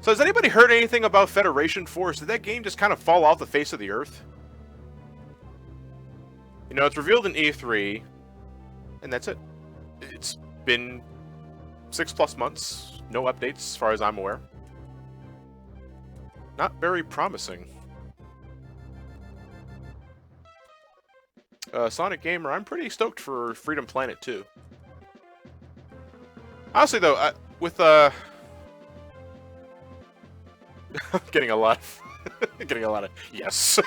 So has anybody heard anything about Federation Force? Did that game just kind of fall off the face of the earth? You know, it's revealed in E3, and that's it. It's been 6+ months, no updates as far as I'm aware. Not very promising. Sonic Gamer, I'm pretty stoked for Freedom Planet 2. Honestly though, I'm getting a lot of yes.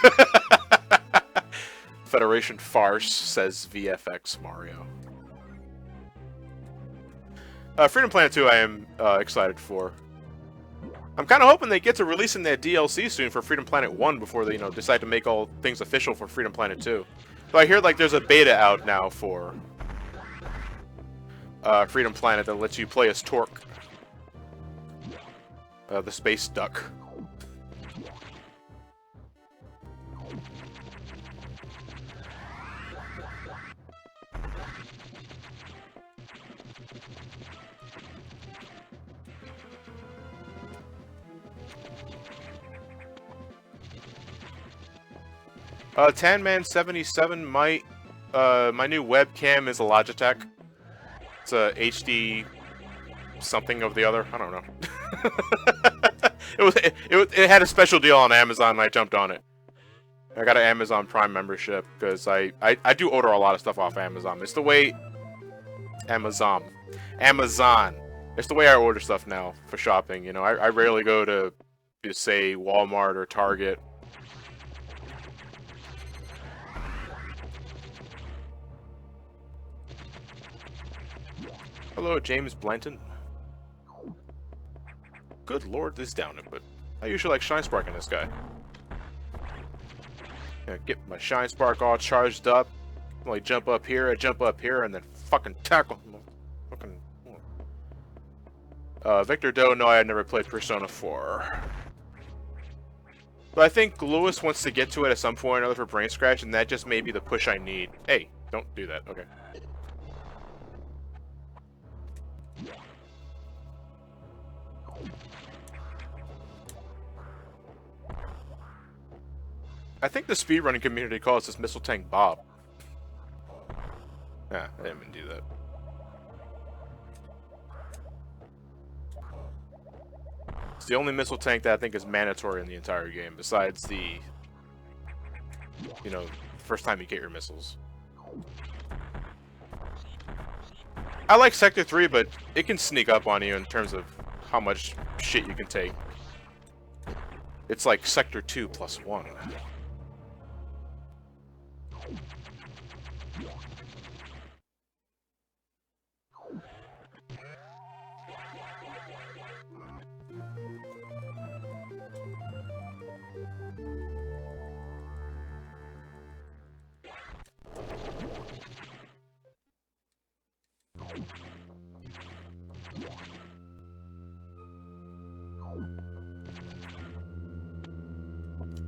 Federation Farce, says VFX Mario. Freedom Planet 2 I am excited for. I'm kind of hoping they get to releasing that DLC soon for Freedom Planet 1 before they, you know, decide to make all things official for Freedom Planet 2. So I hear like there's a beta out now for Freedom Planet that lets you play as Torque, the space duck. Tanman77 might, my new webcam is a Logitech. It's a HD something of the other. I don't know. it had a special deal on Amazon and I jumped on it. I got an Amazon Prime membership because I do order a lot of stuff off Amazon. It's the way Amazon. It's the way I order stuff now for shopping. You know, I rarely go to say Walmart or Target. Hello, James Blanton. Good lord, this is down it, but I usually like Shine Spark in this guy. Gonna get my Shine Spark all charged up. Like jump up here, and then fucking tackle. Fucking. Victor Doe, no, I had never played Persona 4. But I think Lewis wants to get to it at some point or another for Brain Scratch, and that just may be the push I need. Hey, don't do that. Okay. I think the speedrunning community calls this Missile Tank Bob. Ah, I didn't even do that. It's the only missile tank that I think is mandatory in the entire game, besides the, you know, first time you get your missiles. I like Sector 3, but it can sneak up on you in terms of how much shit you can take. It's like Sector 2 +1.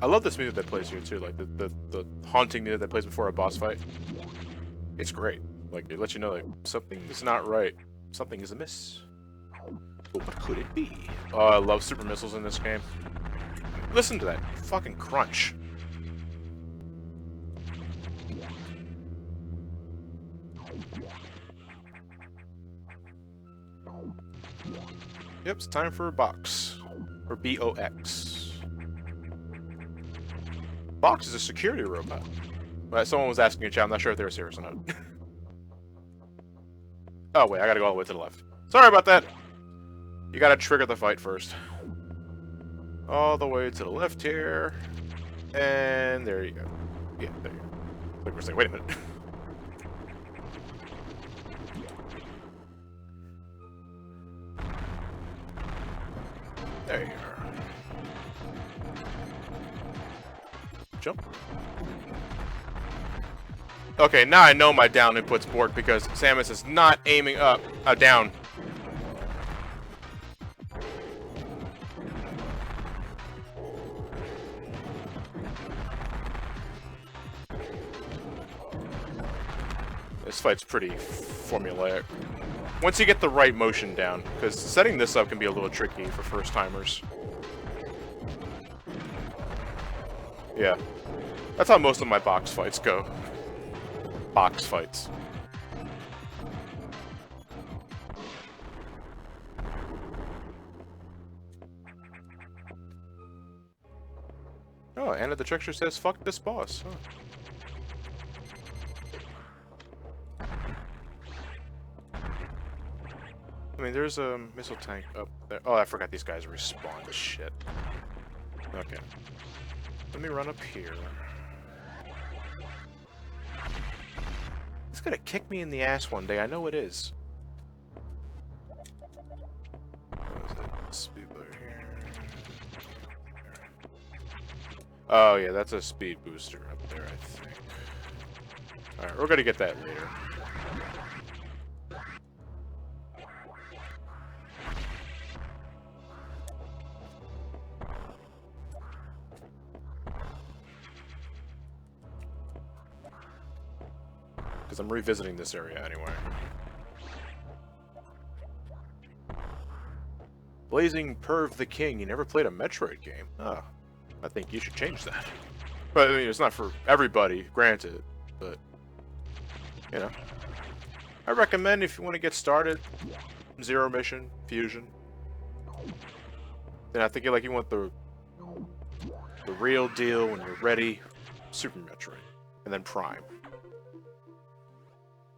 I love this music that plays here too, like the haunting music that plays before a boss fight. It's great. Like, it lets you know like something is not right. Something is amiss. But what could it be? Oh, I love super missiles in this game. Listen to that fucking crunch. Yep, it's time for a box. Or B-O-X. Box is a security robot. Well, someone was asking in chat, I'm not sure if they were serious or not. Oh, wait, I gotta go all the way to the left. Sorry about that! You gotta trigger the fight first. All the way to the left here. And there you go. Yeah, there you go. Like we're saying, wait a minute. There you are. Jump. Okay, now I know my down input's borked because Samus is not aiming up, down. This fight's pretty formulaic. Once you get the right motion down, because setting this up can be a little tricky for first-timers. Yeah. That's how most of my box fights go. Box fights. Oh, Anna the Trickster says, fuck this boss. Huh. I mean, there's a missile tank up there. Oh, I forgot these guys respawn. Shit. Okay. Let me run up here. It's gonna kick me in the ass one day. I know it is. What is that? Speed booster here. Oh, yeah, that's a speed booster up there, I think. Alright, we're gonna get that later. Because I'm revisiting this area anyway. Blazing Perv the King, you never played a Metroid game? Oh, I think you should change that. But, I mean, it's not for everybody, granted, but, you know. I recommend if you want to get started, Zero Mission, Fusion. Then I think you want the real deal when you're ready, Super Metroid, and then Prime.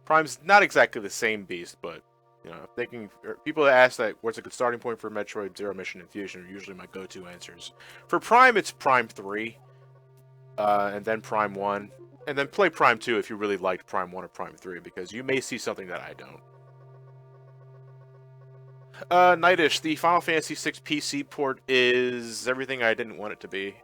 Prime's not exactly the same beast, but, you know, if they can, people that ask that what's a good starting point for Metroid, Zero Mission, and Fusion are usually my go-to answers. For Prime, it's Prime 3, and then Prime 1, and then play Prime 2 if you really liked Prime 1 or Prime 3, because you may see something that I don't. Nightish, the Final Fantasy VI PC port is everything I didn't want it to be.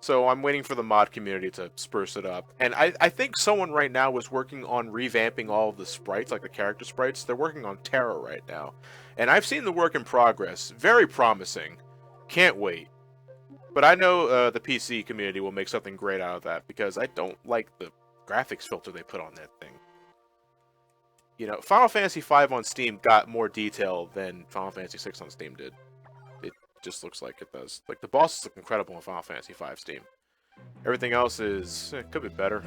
So I'm waiting for the mod community to spruce it up. And I think someone right now is working on revamping all of the sprites, like the character sprites. They're working on Terra right now. And I've seen the work in progress. Very promising. Can't wait. But I know the PC community will make something great out of that, because I don't like the graphics filter they put on that thing. You know, Final Fantasy V on Steam got more detail than Final Fantasy VI on Steam did. Just looks like it does. Like, the bosses look incredible in Final Fantasy V Steam. Everything else is could be better.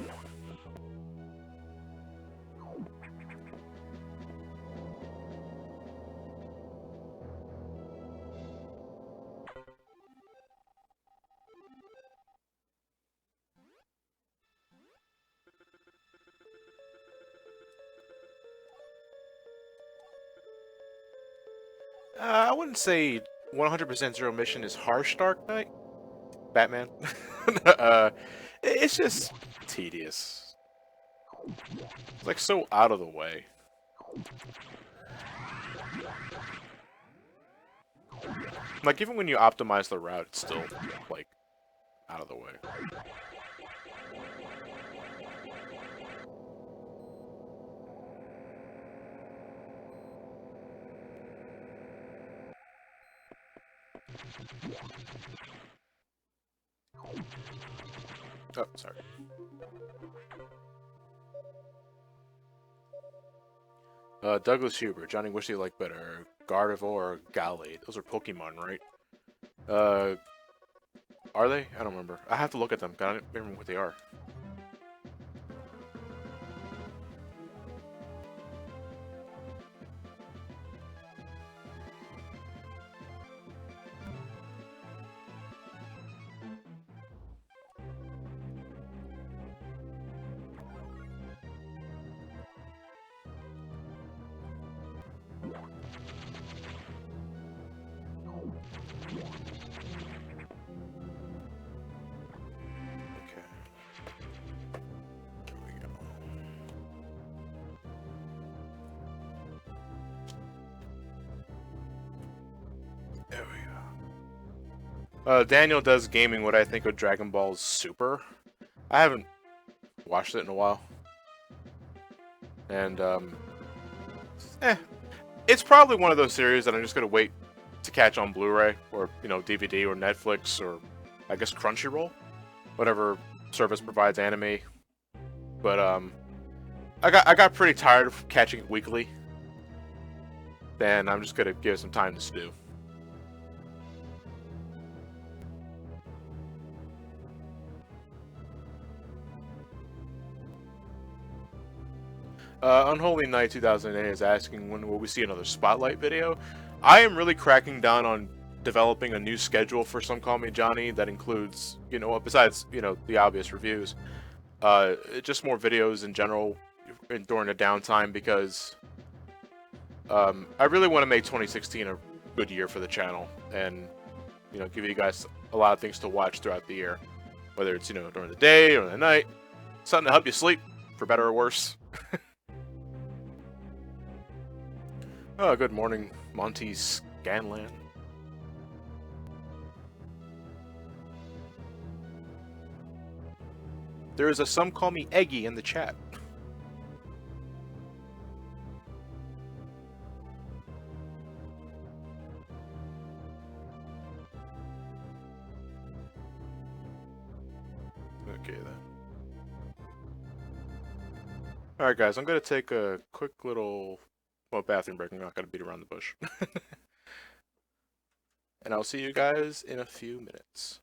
I wouldn't say 100% Zero Mission is harsh, Dark Knight. Batman. It's just tedious. It's like so out of the way. Like, even when you optimize the route, it's still, like, out of the way. Oh, sorry. Douglas Huber, Johnny, which do you like better, Gardevoir or Gallade? Those are Pokemon, right? Uh, are they? I don't remember. I have to look at them. I don't remember what they are. There we go. Daniel does gaming what I think of Dragon Ball Super. I haven't watched it in a while. And, it's probably one of those series that I'm just gonna wait to catch on Blu-ray, or, you know, DVD, or Netflix, or, I guess, Crunchyroll? Whatever service provides anime. But, I got pretty tired of catching it weekly. Then I'm just gonna give it some time to stew. Unholy Knight 2008 is asking when will we see another Spotlight video. I am really cracking down on developing a new schedule for Somecallmejohnny that includes, you know, besides, you know, the obvious reviews, just more videos in general during the downtime, because I really want to make 2016 a good year for the channel, and, you know, give you guys a lot of things to watch throughout the year, whether it's, you know, during the day or the night, something to help you sleep, for better or worse. Oh, good morning, Monty Scanlan. There is a Some Call Me Eggy in the chat. Okay, then. Alright, guys, I'm going to take a quick little, well, bathroom break. I'm not going to beat around the bush. And I'll see you guys in a few minutes.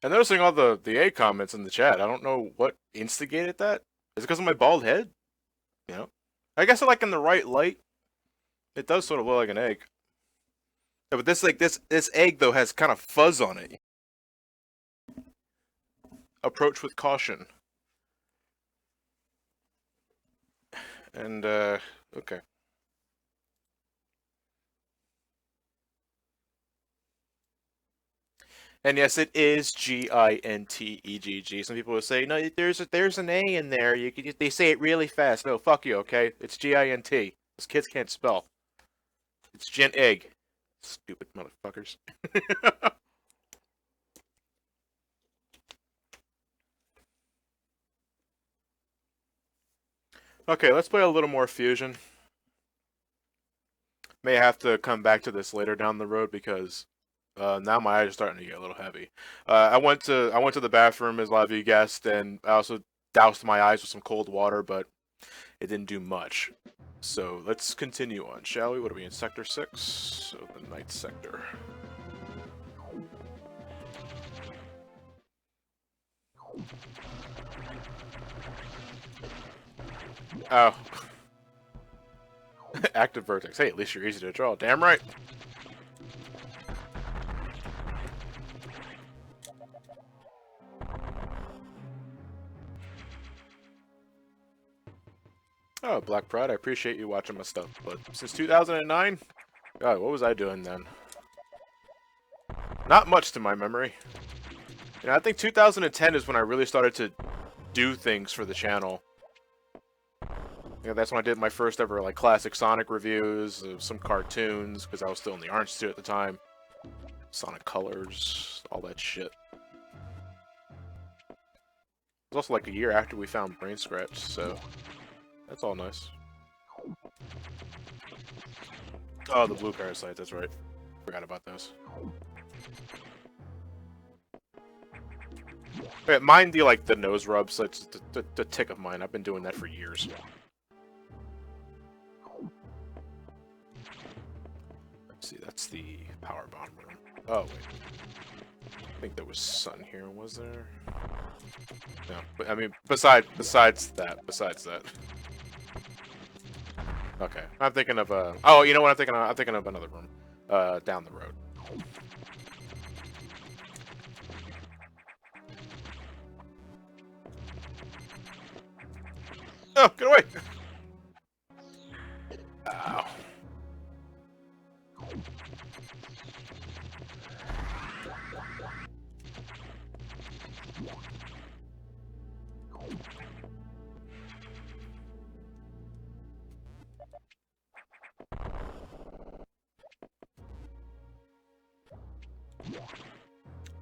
And noticing all the A comments in the chat, I don't know what instigated that. Is it because of my bald head? You know? I guess like in the right light, it does sort of look like an egg. Yeah, but this egg though has kind of fuzz on it. Approach with caution. And okay. And yes, it is Gintegg. Some people will say, no, there's an A in there. They say it really fast. No, fuck you, okay? It's Gint. Those kids can't spell. It's Gent Egg. Stupid motherfuckers. Okay, let's play a little more Fusion. May have to come back to this later down the road because now my eyes are starting to get a little heavy. I went to the bathroom, as a lot of you guessed, and I also doused my eyes with some cold water, but it didn't do much. So let's continue on, shall we? What are we in? Sector 6? So the night sector. Oh. Active vertex. Hey, at least you're easy to draw. Damn right. Oh, Black Pride, I appreciate you watching my stuff, but since 2009? God, what was I doing then? Not much to my memory. You know, I think 2010 is when I really started to do things for the channel. Yeah, that's when I did my first ever like classic Sonic reviews of some cartoons, because I was still in the Art Institute at the time. Sonic Colors, all that shit. It was also like a year after we found Brain Scratch, so that's all nice. Oh, the blue parasites, that's right. Forgot about those. Okay, mine do like the nose rubs, so it's the tick of mine. I've been doing that for years. Let's see, that's the Powerball room. Oh, wait. I think there was sun here, was there? No, but I mean, besides that. Okay, I'm thinking of oh, you know what I'm thinking of? I'm thinking of another room, down the road. Oh, get away! Ow.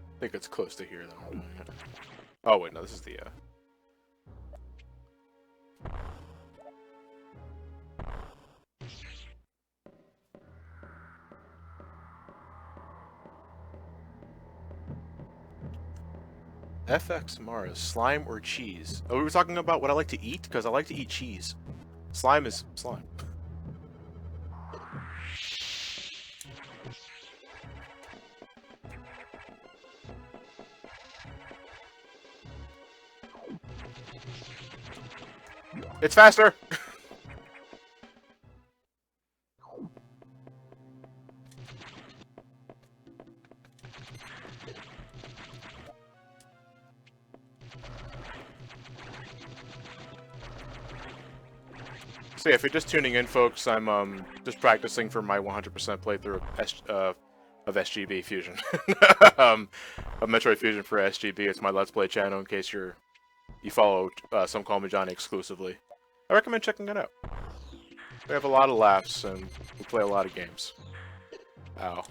I think it's close to here, though. Oh, wait, no, this is the, FX Mars, slime or cheese? Oh, we were talking about what I like to eat? Because I like to eat cheese. Slime is slime. It's faster! So yeah, if you're just tuning in, folks, I'm just practicing for my 100% playthrough of SGB Fusion. Of Metroid Fusion for SGB. It's my Let's Play channel in case you follow Somecallmejohnny exclusively. I recommend checking it out. We have a lot of laughs and we play a lot of games. Ow.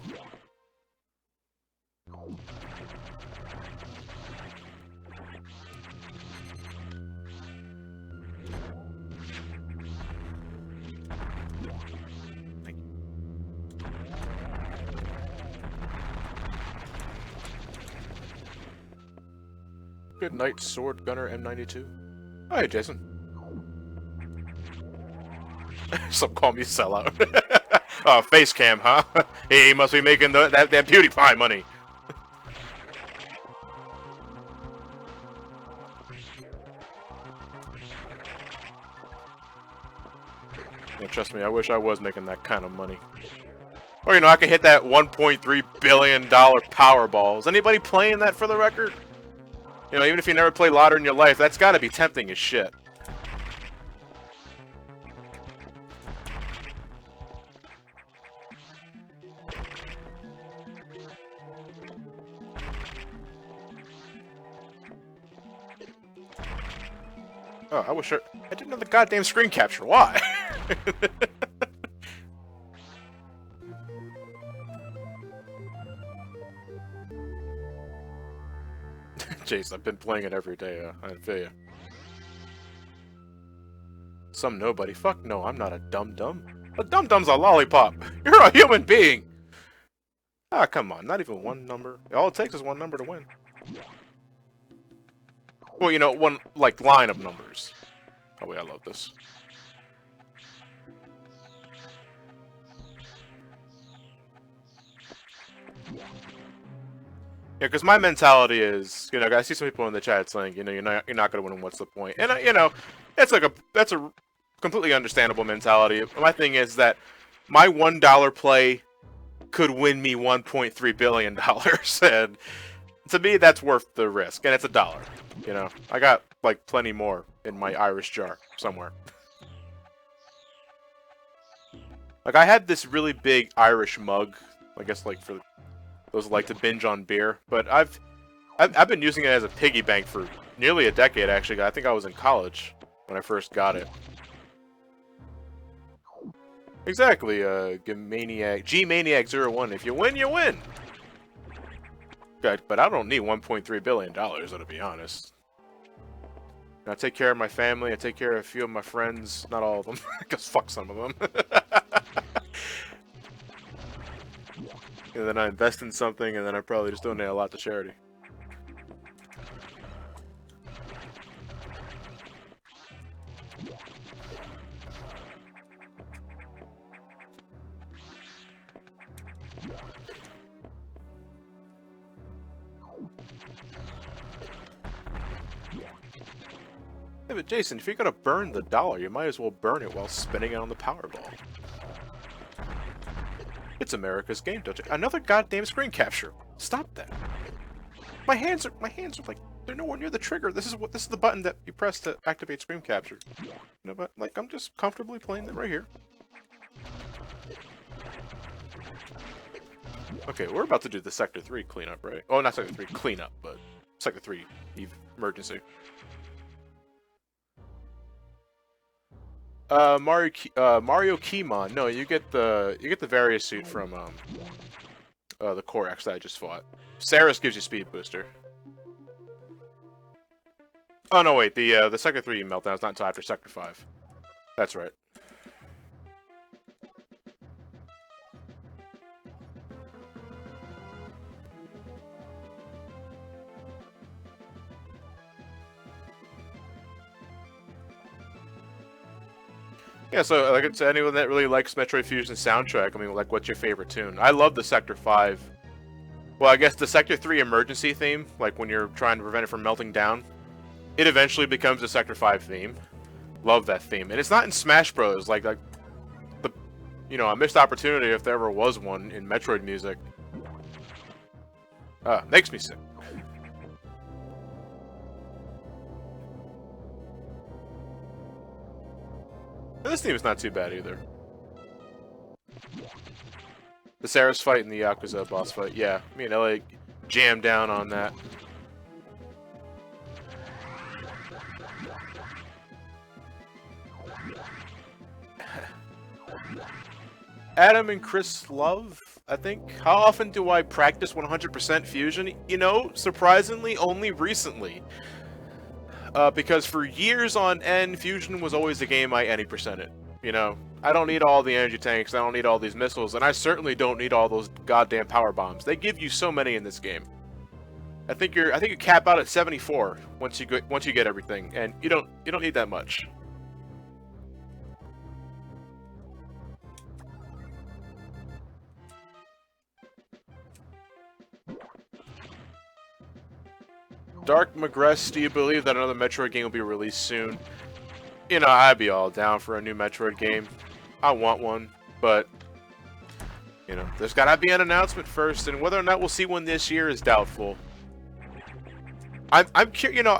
Good night, Sword Gunner M92. Oh, hey, Jason. Some call me sellout. Oh, face cam, huh? He must be making that beauty pie money. Yeah, trust me, I wish I was making that kind of money. Or, you know, I could hit that $1.3 billion Powerball. Is anybody playing that for the record? You know, even if you never played lottery in your life, that's gotta be tempting as shit. Oh, I wish I didn't have the goddamn screen capture. Why? Jeez, I've been playing it every day. I feel ya. Some nobody. Fuck no, I'm not a dum-dum. A dum-dum's a lollipop. You're a human being. Ah, come on. Not even one number. All it takes is one number to win. Well, you know, one, like, line of numbers. Oh, wait, I love this. Yeah, because my mentality is, you know, I see some people in the chat saying, you know, you're not going to win, what's the point? And, you know, that's a completely understandable mentality. My thing is that my $1 play could win me $1.3 billion. And to me, that's worth the risk. And it's $1. You know, I got, like, plenty more in my Irish jar somewhere. Like, I had this really big Irish mug, I guess, like, for those who like to binge on beer. But I've been using it as a piggy bank for nearly a decade, actually. I think I was in college when I first got it. Exactly, G-Maniac01. If you win, you win! Good, but I don't need $1.3 billion, to be honest. I take care of my family, I take care of a few of my friends. Not all of them, because fuck some of them. And then I invest in something, and then I probably just donate a lot to charity. Yeah, but Jason, if you're gonna burn the dollar, you might as well burn it while spinning it on the Powerball. It's America's game, don't you? Another goddamn screen capture. Stop that. My hands are like, they're nowhere near the trigger. This is the button that you press to activate screen capture. You know, but like, I'm just comfortably playing it right here. Okay, we're about to do the Sector 3 cleanup, right? Oh, not Sector 3 cleanup, but Sector 3 emergency. Mario Keymon. No, you get the various suit from the Korax that I just fought. Serris gives you speed booster. Oh no, wait, the Sector 3 meltdown is not until after Sector 5. That's right. Yeah, so like to anyone that really likes Metroid Fusion soundtrack, I mean, like, what's your favorite tune? I love the Sector 5. Well, I guess the Sector 3 emergency theme, like when you're trying to prevent it from melting down, it eventually becomes the Sector 5 theme. Love that theme, and it's not in Smash Bros. Like the, you know, a missed opportunity if there ever was one in Metroid music. Makes me sick. This theme is not too bad either. The Serris fight and the Yakuza boss fight, yeah. Me and LA jammed down on that. Adam and Chris Love, I think. How often do I practice 100% Fusion? You know, surprisingly, only recently. Because for years on end, Fusion was always the game I any percented. You know, I don't need all the energy tanks, I don't need all these missiles, and I certainly don't need all those goddamn power bombs. They give you so many in this game. I think you cap out at 74 once you get everything, and you don't need that much. Dark Magress, do you believe that another Metroid game will be released soon? You know, I'd be all down for a new Metroid game. I want one, but you know, there's gotta be an announcement first, and whether or not we'll see one this year is doubtful. I'm curious. You know,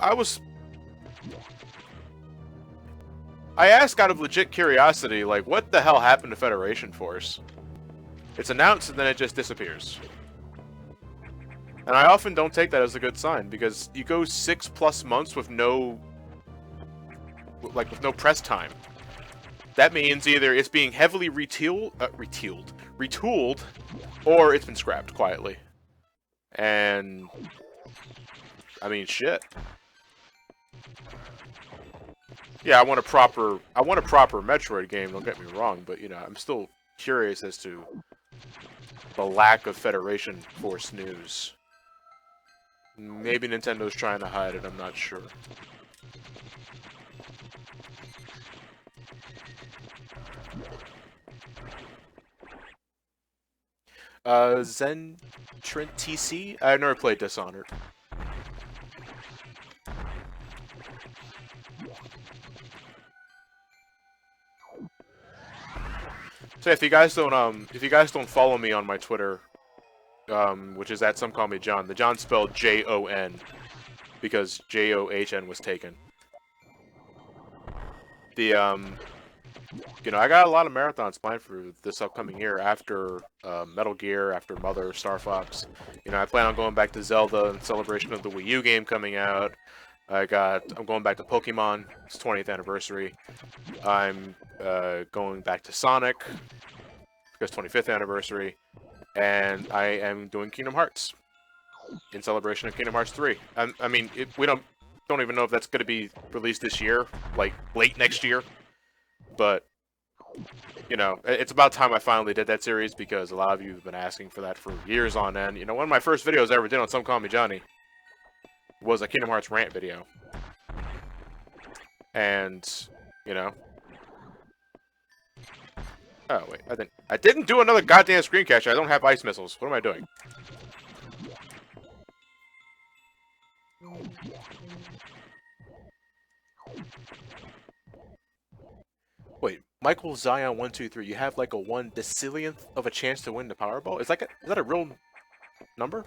I asked out of legit curiosity, like, what the hell happened to Federation Force? It's announced and then it just disappears. And I often don't take that as a good sign, because you go 6+ months with no press time. That means either it's being heavily retooled, or it's been scrapped quietly. And I mean, shit. Yeah, I want a proper Metroid game, don't get me wrong, but you know, I'm still curious as to the lack of Federation Force news. Maybe Nintendo's trying to hide it, I'm not sure. Zen Trent TC? I've never played Dishonored. So if you guys don't follow me on my Twitter, which is at Somecallmejohn, the John spelled Jon, because John was taken. You know, I got a lot of marathons planned for this upcoming year after Metal Gear, after Mother, Star Fox. You know, I plan on going back to Zelda in celebration of the Wii U game coming out. I'm going back to Pokemon, its 20th anniversary. I'm going back to Sonic, because 25th anniversary. And I am doing Kingdom Hearts in celebration of Kingdom Hearts 3. I mean, we don't even know if that's going to be released this year, like late next year. But you know, it's about time I finally did that series, because a lot of you have been asking for that for years on end. You know, one of my first videos I ever did on Somecallmejohnny was a Kingdom Hearts rant video. And, you know... Oh, wait, I didn't do another goddamn screen capture. I don't have ice missiles. What am I doing? Wait, Michael Zion 123. You have like a 1 decillionth of a chance to win the Powerball? Is that a real number?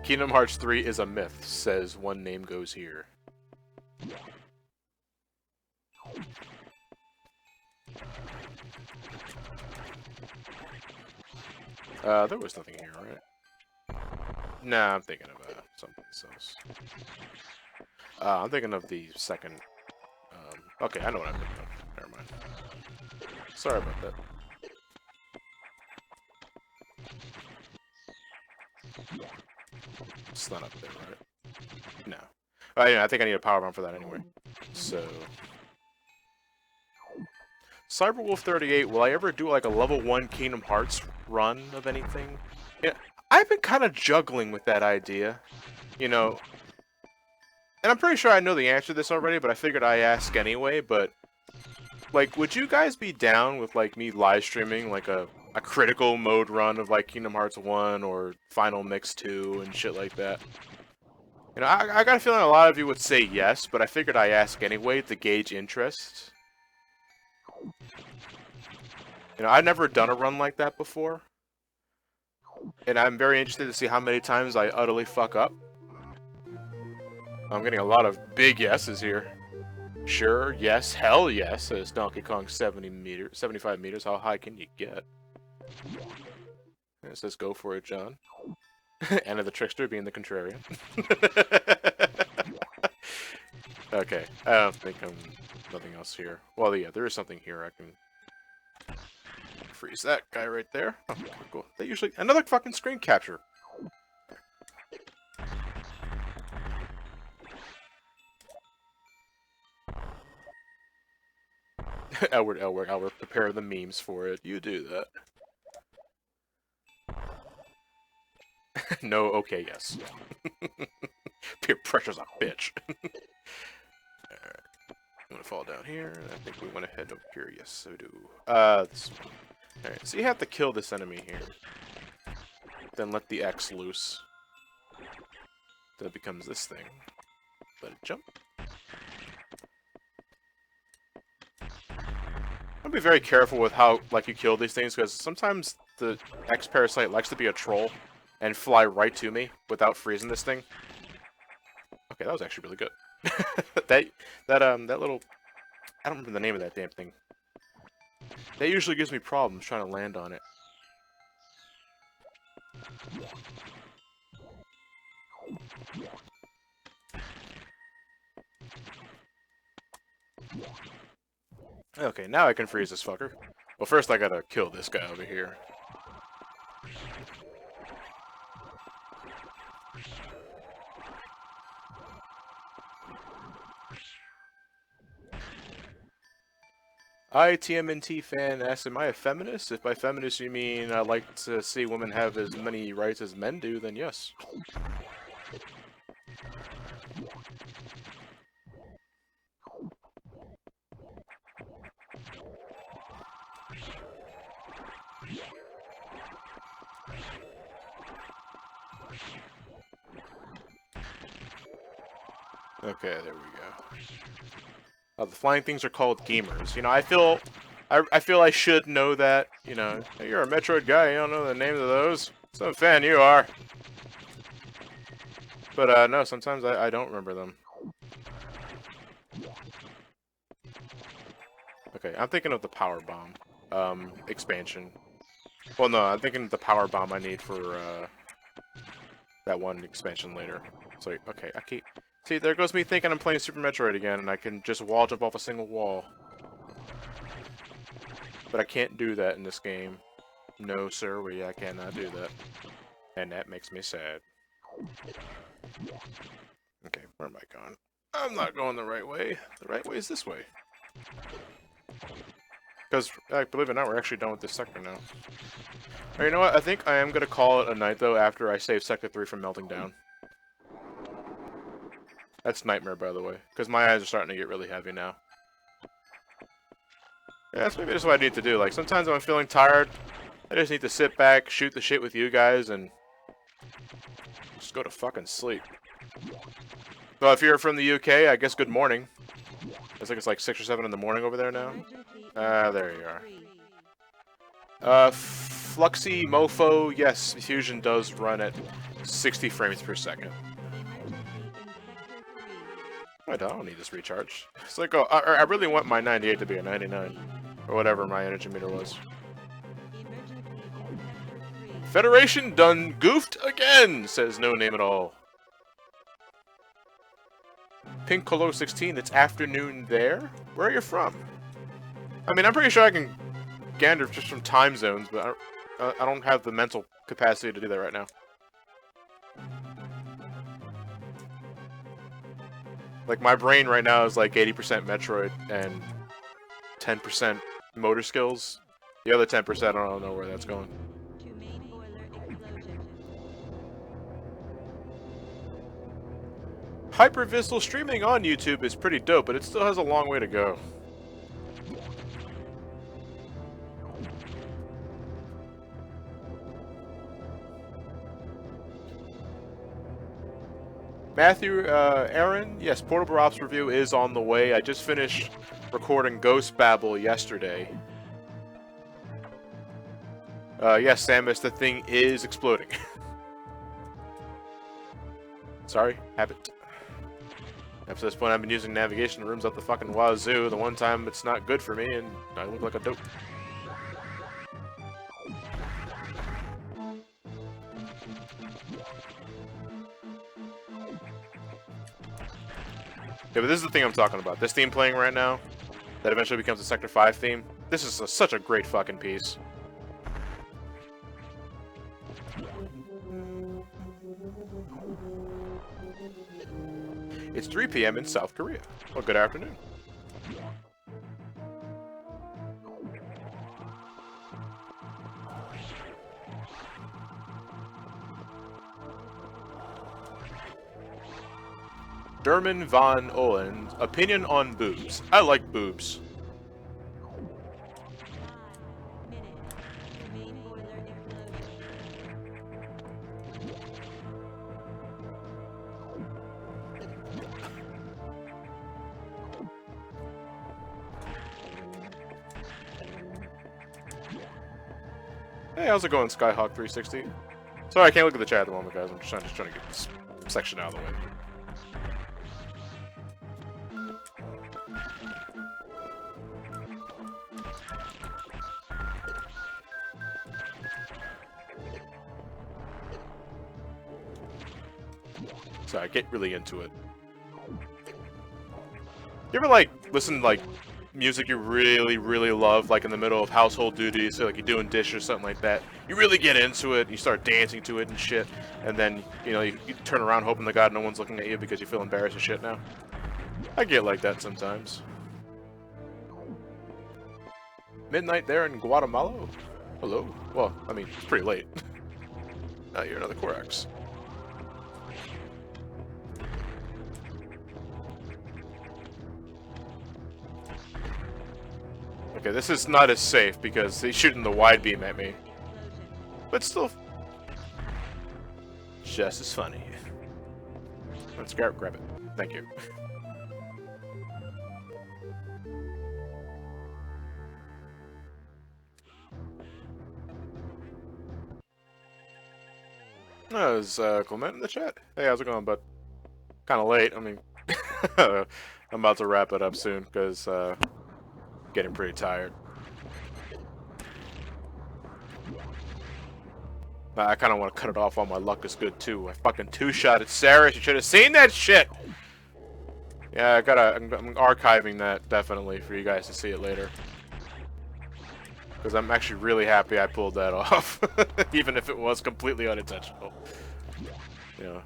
Kingdom Hearts 3 is a myth, says One Name Goes Here. There was nothing here, right? Nah, I'm thinking of something else. I'm thinking of the second... okay, I know what I'm thinking of. Never mind. Sorry about that. It's not up there, right? No. Yeah, I think I need a power bomb for that anyway. So... Cyberwolf 38, will I ever do like a level 1 Kingdom Hearts run of anything? Yeah, I've been kind of juggling with that idea, you know, and I'm pretty sure I know the answer to this already, but I figured I'd ask anyway. But like, would you guys be down with like me live streaming like a critical mode run of like Kingdom Hearts 1 or Final Mix 2 and shit like that? You know, I got a feeling a lot of you would say yes, but I figured I'd ask anyway to gauge interest. You know, I've never done a run like that before. And I'm very interested to see how many times I utterly fuck up. I'm getting a lot of big yeses here. Sure, yes, hell yes, says Donkey Kong 75 meters. How high can you get? It says go for it, John. Anna the Trickster being the contrarian. Okay, I don't think I'm... nothing else here. Well, yeah, there is something here. I can freeze that guy right there. Oh, cool. They usually... another fucking screen capture. Elward, prepare the memes for it. You do that. No, okay, yes. Peer pressure's a bitch. Alright. I'm gonna fall down here. I think we want to head over here. Yes, so we do. This one. Alright, so you have to kill this enemy here. Then let the X loose. That becomes this thing. Let it jump. I'll be very careful with how you kill these things, because sometimes the X parasite likes to be a troll and fly right to me without freezing this thing. Okay, that was actually really good. that little, I don't remember the name of that damn thing. That usually gives me problems trying to land on it. Okay, now I can freeze this fucker. Well, first I gotta kill this guy over here. TMNT fan asks, am I a feminist? If by feminist you mean I like to see women have as many rights as men do, then yes. Okay, there we go. The flying things are called gamers. You know, I feel I should know that. You know, you're a Metroid guy. You don't know the names of those. Some fan you are. But no, sometimes I don't remember them. Okay, I'm thinking of the power bomb expansion. Well, no, I'm thinking of the power bomb I need for that one expansion later. So okay, I keep. See, there goes me thinking I'm playing Super Metroid again, and I can just wall jump off a single wall. But I can't do that in this game. No, sir, I cannot do that. And that makes me sad. Okay, where am I going? I'm not going the right way. The right way is this way. Because, believe it or not, we're actually done with this sector now. Alright, you know what? I think I am going to call it a night, though, after I save Sector 3 from melting down. That's Nightmare, by the way, because my eyes are starting to get really heavy now. Yeah, that's maybe just what I need to do. Like, sometimes when I'm feeling tired, I just need to sit back, shoot the shit with you guys, and just go to fucking sleep. So if you're from the UK, I guess good morning. It's like 6 or 7 in the morning over there now. There you are. Fluxy Mofo, yes, Fusion does run at 60 frames per second. I don't need this recharge. It's like, oh, I really want my 98 to be a 99. Or whatever my energy meter was. Federation done goofed again, says no name at all. Pink Colo 16, it's afternoon there? Where are you from? I mean, I'm pretty sure I can gander just from time zones, but I don't have the mental capacity to do that right now. Like, my brain right now is like 80% Metroid and 10% motor skills. The other 10%, I don't know where that's going. Hypervisual streaming on YouTube is pretty dope, but it still has a long way to go. Matthew, Aaron, yes, Portable Ops review is on the way. I just finished recording Ghost Babble yesterday. Yes, Samus, the thing is exploding. Sorry, habit. Up to this point, I've been using navigation rooms up the fucking wazoo. The one time it's not good for me, and I look like a dope. Yeah, but this is the thing I'm talking about. This theme playing right now, that eventually becomes a Sector 5 theme. This is such a great fucking piece. It's 3 PM in South Korea. Well, good afternoon. Derman von Owen. Opinion on boobs. I like boobs. Hey, how's it going, Skyhawk360? Sorry, I can't look at the chat at the moment, guys. I'm just trying to get this section out of the way. So I get really into it. You ever, like, listen to, like, music you really, really love, like in the middle of household duties, so like you're doing dishes or something like that? You really get into it, you start dancing to it and shit, and then, you know, you turn around hoping to God no one's looking at you because you feel embarrassed as shit now. I get like that sometimes. Midnight there in Guatemala? Hello? Well, I mean, it's pretty late. Now you're another Korax. Okay, this is not as safe because he's shooting the wide beam at me. But still just as funny. Let's grab it. Thank you. There's Clement in the chat. Hey, how's it going, bud? Kind of late. I mean, I'm about to wrap it up soon because getting pretty tired. I kind of want to cut it off while my luck is good too. I fucking two-shotted Serris. You should have seen that shit. Yeah, I'm archiving that definitely for you guys to see it later. Because I'm actually really happy I pulled that off, even if it was completely unintentional. You know.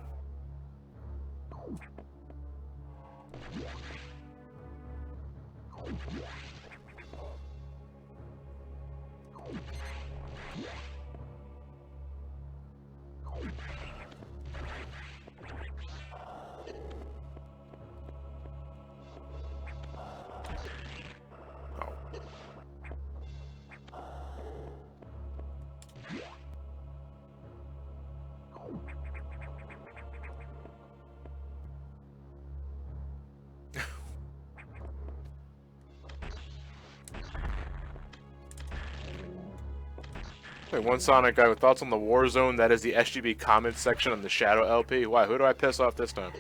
Wait, one Sonic guy with thoughts on the Warzone. That is the SGB comments section on the Shadow LP. Why? Who do I piss off this time?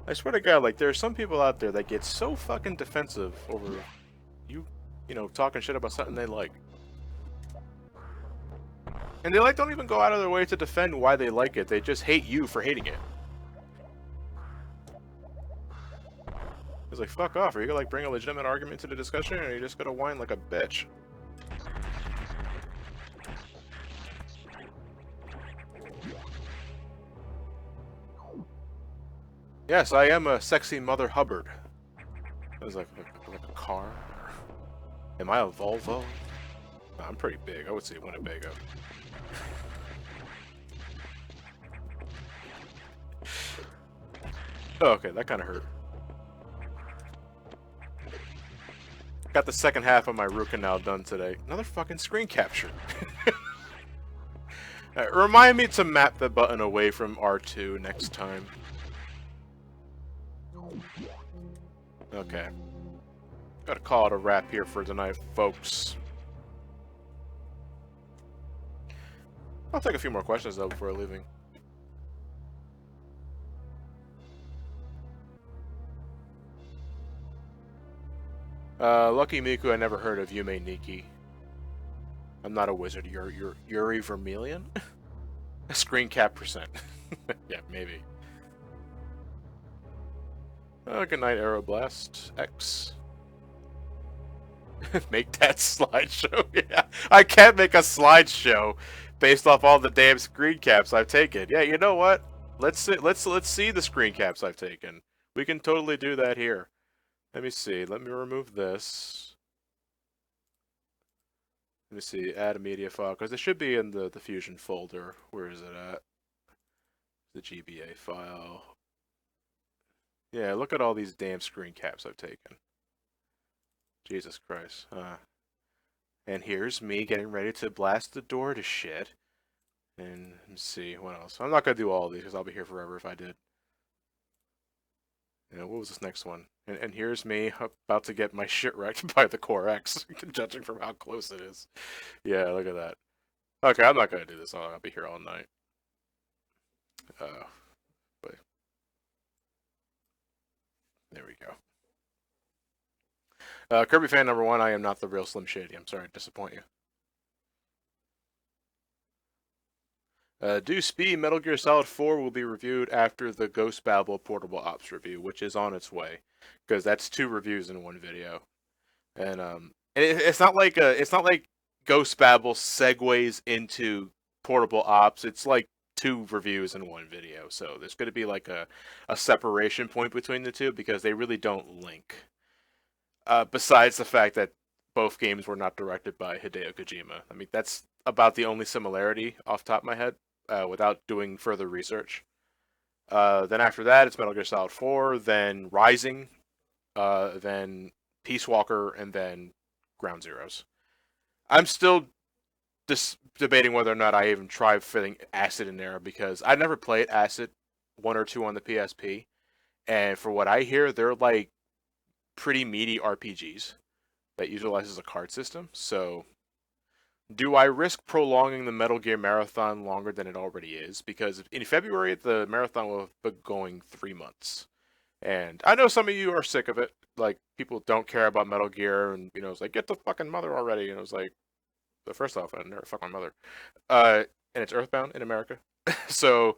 I swear to God, like, there are some people out there that get so fucking defensive over you know, talking shit about something they like. And they, like, don't even go out of their way to defend why they like it. They just hate you for hating it. It's like, fuck off. Are you gonna, like, bring a legitimate argument to the discussion, or are you just gonna whine like a bitch? Yes, I am a sexy Mother Hubbard. I was like a car? Am I a Volvo? No, I'm pretty big. I would say Winnebago. Oh, okay, that kind of hurt. Got the second half of my root canal done today. Another fucking screen capture. Remind me to map the button away from R2 next time. Okay. Gotta call it a wrap here for tonight, folks. I'll take a few more questions, though, before leaving. Lucky Miku, I never heard of Yume Nikki. I'm not a wizard. You're Yuri Vermilion? Screen cap percent. Yeah, maybe. Good night, Aeroblast X. Make that slideshow. Yeah, I can't make a slideshow based off all the damn screen caps I've taken. Yeah, you know what? Let's see the screen caps I've taken. We can totally do that here. Let me see. Let me remove this. Let me see. Add a media file, because it should be in the Fusion folder. Where is it at? The GBA file. Yeah, look at all these damn screen caps I've taken. Jesus Christ. And here's me getting ready to blast the door to shit. And let's see, what else? I'm not going to do all of these because I'll be here forever if I did. What was this next one? And here's me about to get my shit wrecked by the Core X, judging from how close it is. Yeah, look at that. Okay, I'm not going to do this. I'll be here all night. But there we go. Kirby fan number 1, I am not the real Slim Shady. I'm sorry to disappoint you. Due speed, Metal Gear Solid 4 will be reviewed after the Ghost Babel Portable Ops review, which is on its way, because that's 2 reviews in one video. And it's not like Ghost Babel segues into Portable Ops. It's like 2 reviews in one video, so there's going to be like a separation point between the two because they really don't link. Besides the fact that both games were not directed by Hideo Kojima. I mean, that's about the only similarity off the top of my head, without doing further research. Then after that, it's Metal Gear Solid 4, then Rising, then Peace Walker, and then Ground Zeroes. I'm still debating whether or not I even tried fitting Acid in there because I never played Acid 1 or 2 on the PSP, and for what I hear, they're like pretty meaty RPGs that utilizes a card system. So, do I risk prolonging the Metal Gear marathon longer than it already is? Because in February, the marathon will be going 3 months. And I know some of you are sick of it. Like, people don't care about Metal Gear, and, it's like, get the fucking mother already. And it was like, but first off, I never fuck my mother. And it's Earthbound in America. So,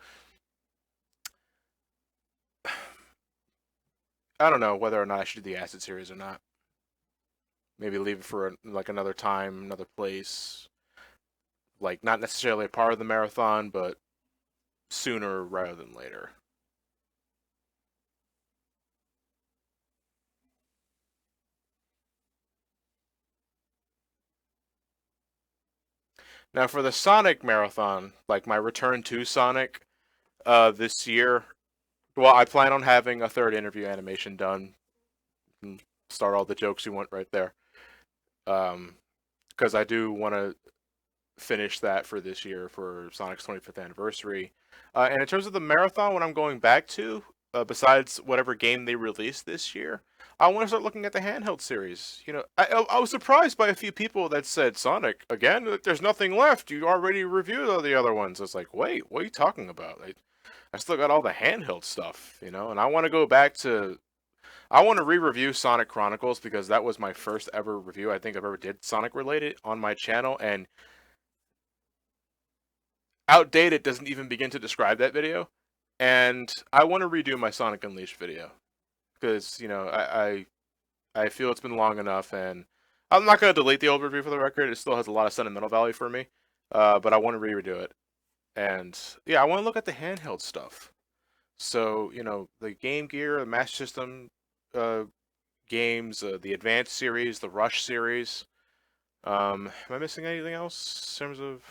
I don't know whether or not I should do the Acid series or not. Maybe leave it for like another time, another place. Like, not necessarily a part of the marathon, but sooner rather than later. Now, for the Sonic marathon, like my return to Sonic this year, well, I plan on having a 3rd interview animation done. Start all the jokes you want right there. Because I do want to finish that for this year for Sonic's 25th anniversary. And in terms of the marathon, what I'm going back to, besides whatever game they released this year, I want to start looking at the handheld series. I was surprised by a few people that said, Sonic, again, there's nothing left. You already reviewed all the other ones. It's like, wait, what are you talking about? I still got all the handheld stuff, and I want to go back to... I want to re-review Sonic Chronicles because that was my first ever review I think I've ever did Sonic related on my channel, and Outdated doesn't even begin to describe that video. And I want to redo my Sonic Unleashed video because I feel it's been long enough, and I'm not gonna delete the old review for the record. It still has a lot of sentimental value for me, but I want to redo it. And yeah, I want to look at the handheld stuff. So the Game Gear, the Master System games, the Advanced series, the Rush series. Am I missing anything else in terms of?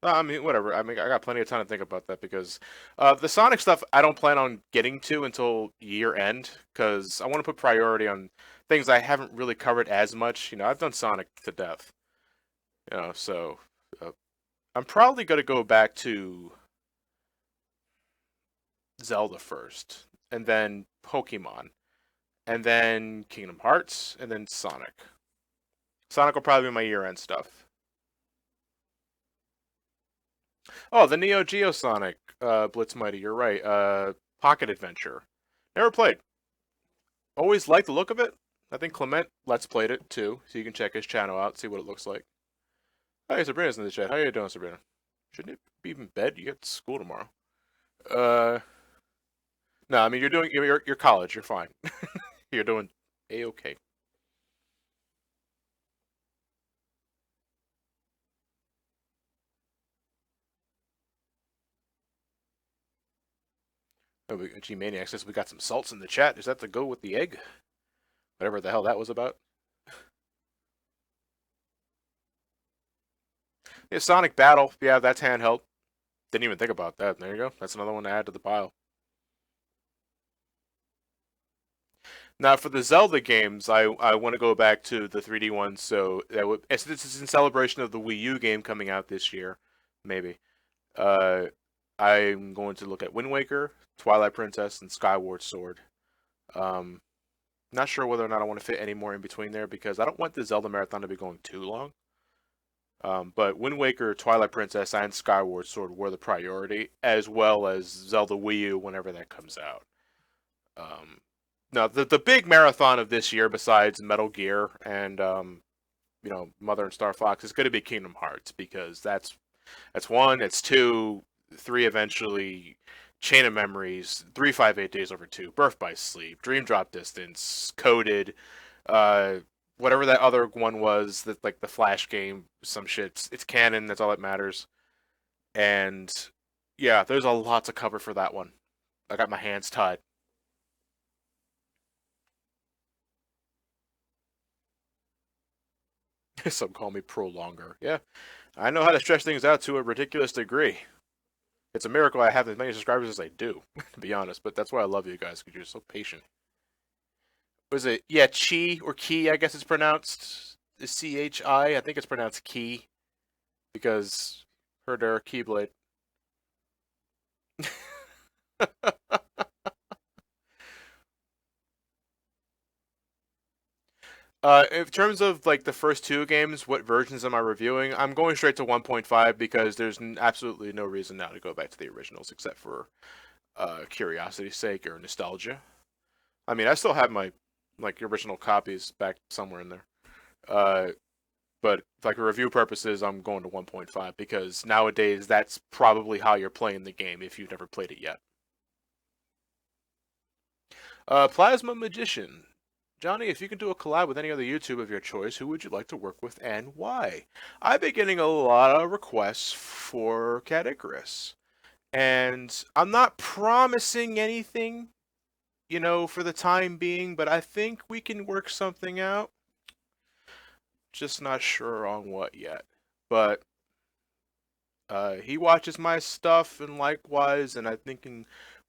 I mean, whatever. I mean, I got plenty of time to think about that because the Sonic stuff I don't plan on getting to until year end because I want to put priority on things I haven't really covered as much. I've done Sonic to death. So I'm probably going to go back to Zelda first, and then Pokemon, and then Kingdom Hearts, and then Sonic. Sonic will probably be my year end stuff. Oh, the Neo Geo Sonic Blitz Mighty, you're right. Pocket Adventure. Never played. Always liked the look of it. I think Clement Let's Played it too, so you can check his channel out, see what it looks like. Hey, Sabrina's in the chat. How you doing, Sabrina? Shouldn't it be in bed? You get to school tomorrow. No, I mean you're college. You're fine. You're doing a-okay. Oh, G-Maniac says we got some salts in the chat. Is that to go with the egg? Whatever the hell that was about. Yeah, Sonic Battle. Yeah, that's handheld. Didn't even think about that. There you go. That's another one to add to the pile. Now, for the Zelda games, I want to go back to the 3D ones. So this is in celebration of the Wii U game coming out this year, maybe. Uh, I'm going to look at Wind Waker, Twilight Princess, and Skyward Sword. Um, Not sure whether or not I want to fit any more in between there because I don't want the Zelda marathon to be going too long. But Wind Waker, Twilight Princess, and Skyward Sword were the priority, as well as Zelda Wii U whenever that comes out. Um, Now, the big marathon of this year, besides Metal Gear and Mother and Star Fox, is going to be Kingdom Hearts because that's one, it's two, three eventually, Chain of Memories, 358 Days Over 2, Birth by Sleep, Dream Drop Distance, Coded, uh, whatever that other one was, that like the Flash game, some shit. It's canon. That's all that matters. And yeah, there's a lot to cover for that one. I got my hands tied. Some call me prolonger. Yeah, I know how to stretch things out to a ridiculous degree. It's a miracle I have as many subscribers as I do, to be honest. But that's why I love you guys because you're so patient. Was it yeah Chi or Key? I guess it's pronounced CHI. I think it's pronounced Key because heard her Keyblade. In terms of like the first two games, what versions am I reviewing? I'm going straight to 1.5 because there's absolutely no reason now to go back to the originals except for curiosity's sake or nostalgia. I mean, I still have my like original copies back somewhere in there. Uh, but like for review purposes, I'm going to 1.5 because nowadays that's probably how you're playing the game if you've never played it yet. Plasma Magician. Johnny, if you can do a collab with any other YouTube of your choice, who would you like to work with and why? I've been getting a lot of requests for Cat Icarus. And I'm not promising anything, for the time being, but I think we can work something out. Just not sure on what yet. But he watches my stuff and likewise, and I think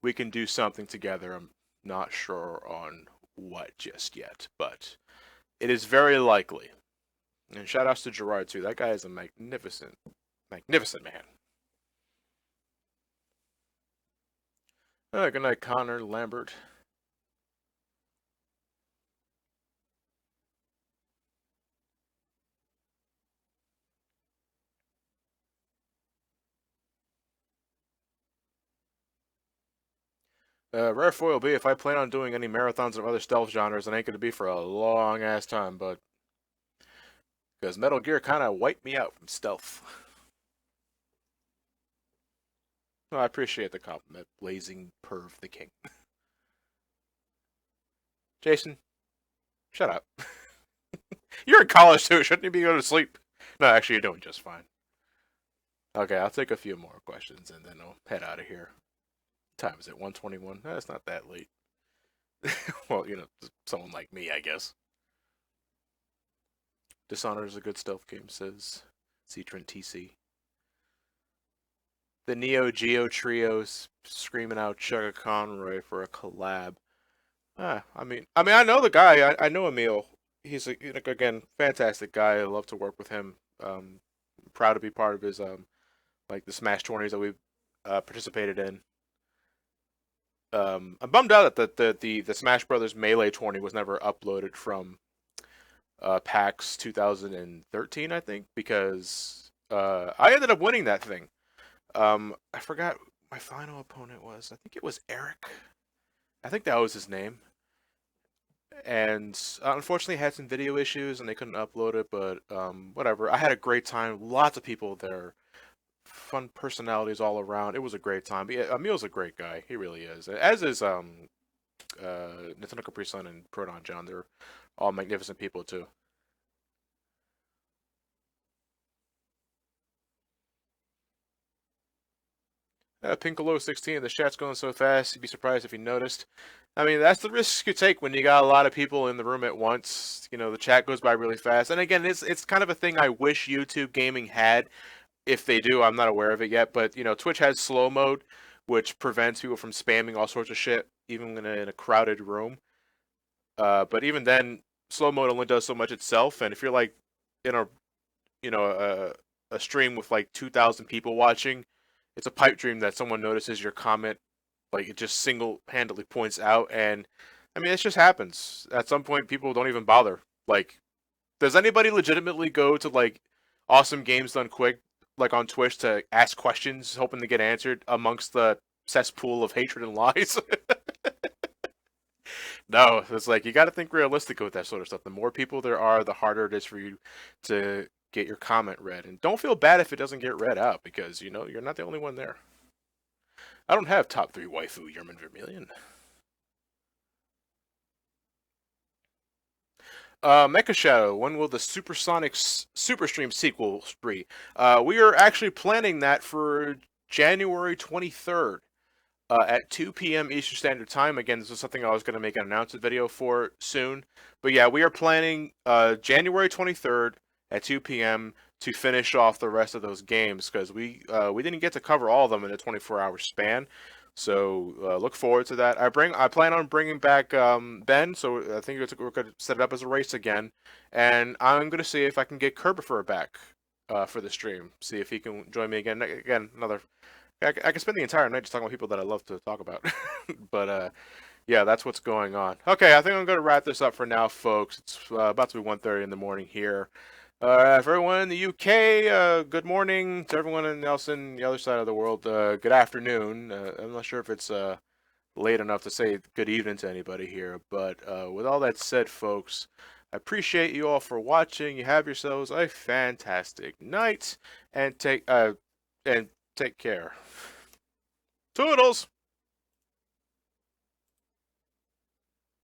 we can do something together. I'm not sure on what just yet, but it is very likely. And shout outs to Gerard too. That guy is a magnificent, magnificent man. Good night, Connor Lambert. Rare foil B, if I plan on doing any marathons of other stealth genres, it ain't going to be for a long ass time, but because Metal Gear kind of wiped me out from stealth. Well, I appreciate the compliment, Blazing Perv the King. Jason, shut up. You're in college too, shouldn't you be going to sleep? No, actually, you're doing just fine. Okay, I'll take a few more questions and then I'll head out of here. What time is it? 1:21? That's not that late. Well, someone like me, I guess. Dishonored is a good stealth game, says Citron TC. The Neo Geo trio screaming out Chugga Conroy for a collab. I know the guy. I know Emil. He's again fantastic guy. I love to work with him. Proud to be part of his like the Smash tourneys that we've participated in. I'm bummed out that the Smash Brothers Melee tourney was never uploaded from PAX 2013, I think, because I ended up winning that thing. I forgot my final opponent was. I think it was Eric. I think that was his name. And unfortunately, had some video issues and they couldn't upload it. But whatever. I had a great time. Lots of people there. Fun personalities all around. It was a great time. But yeah, Emil's a great guy. He really is. As is Nintendo Capri Sun and Proton John. They're all magnificent people too. Piccolo 16, the chat's going so fast, you'd be surprised if you noticed. I mean, that's the risk you take when you got a lot of people in the room at once. The chat goes by really fast. And again, it's kind of a thing I wish YouTube gaming had. If they do, I'm not aware of it yet. But you know, Twitch has slow mode, which prevents people from spamming all sorts of shit, even in a crowded room. But even then, slow mode only does so much itself. And if you're like in a you know a stream with like 2,000 people watching, it's a pipe dream that someone notices your comment, like it just single-handedly points out. And I mean, it just happens. At some point, people don't even bother. Like, does anybody legitimately go to like Awesome Games Done Quick, like on Twitch, to ask questions, hoping to get answered amongst the cesspool of hatred and lies? No, it's like you got to think realistic with that sort of stuff. The more people there are, the harder it is for you to get your comment read. And don't feel bad if it doesn't get read out, because you know you're not the only one there. I don't have top 3 waifu Yerman Vermilion. Mecha Shadow, when will the Supersonic Superstream sequel spree? We are actually planning that for January 23rd at 2 p.m. Eastern Standard Time. Again, this is something I was going to make an announcement video for soon. But yeah, we are planning January 23rd at 2 p.m. to finish off the rest of those games, because we didn't get to cover all of them in a 24-hour span. So look forward to that. I plan on bringing back Ben, so I think we're going to set it up as a race again, and I'm going to see if I can get Kerbifer back for the stream. See if he can join me again. Again, another. I can spend the entire night just talking about people that I love to talk about. But yeah, that's what's going on. Okay, I think I'm going to wrap this up for now, folks. It's about to be 1:30 in the morning here. For everyone in the UK, good morning. To everyone else in the other side of the world, good afternoon. I'm not sure if it's late enough to say good evening to anybody here, but with all that said, folks, I appreciate you all for watching. You have yourselves a fantastic night, and take care. Toodles!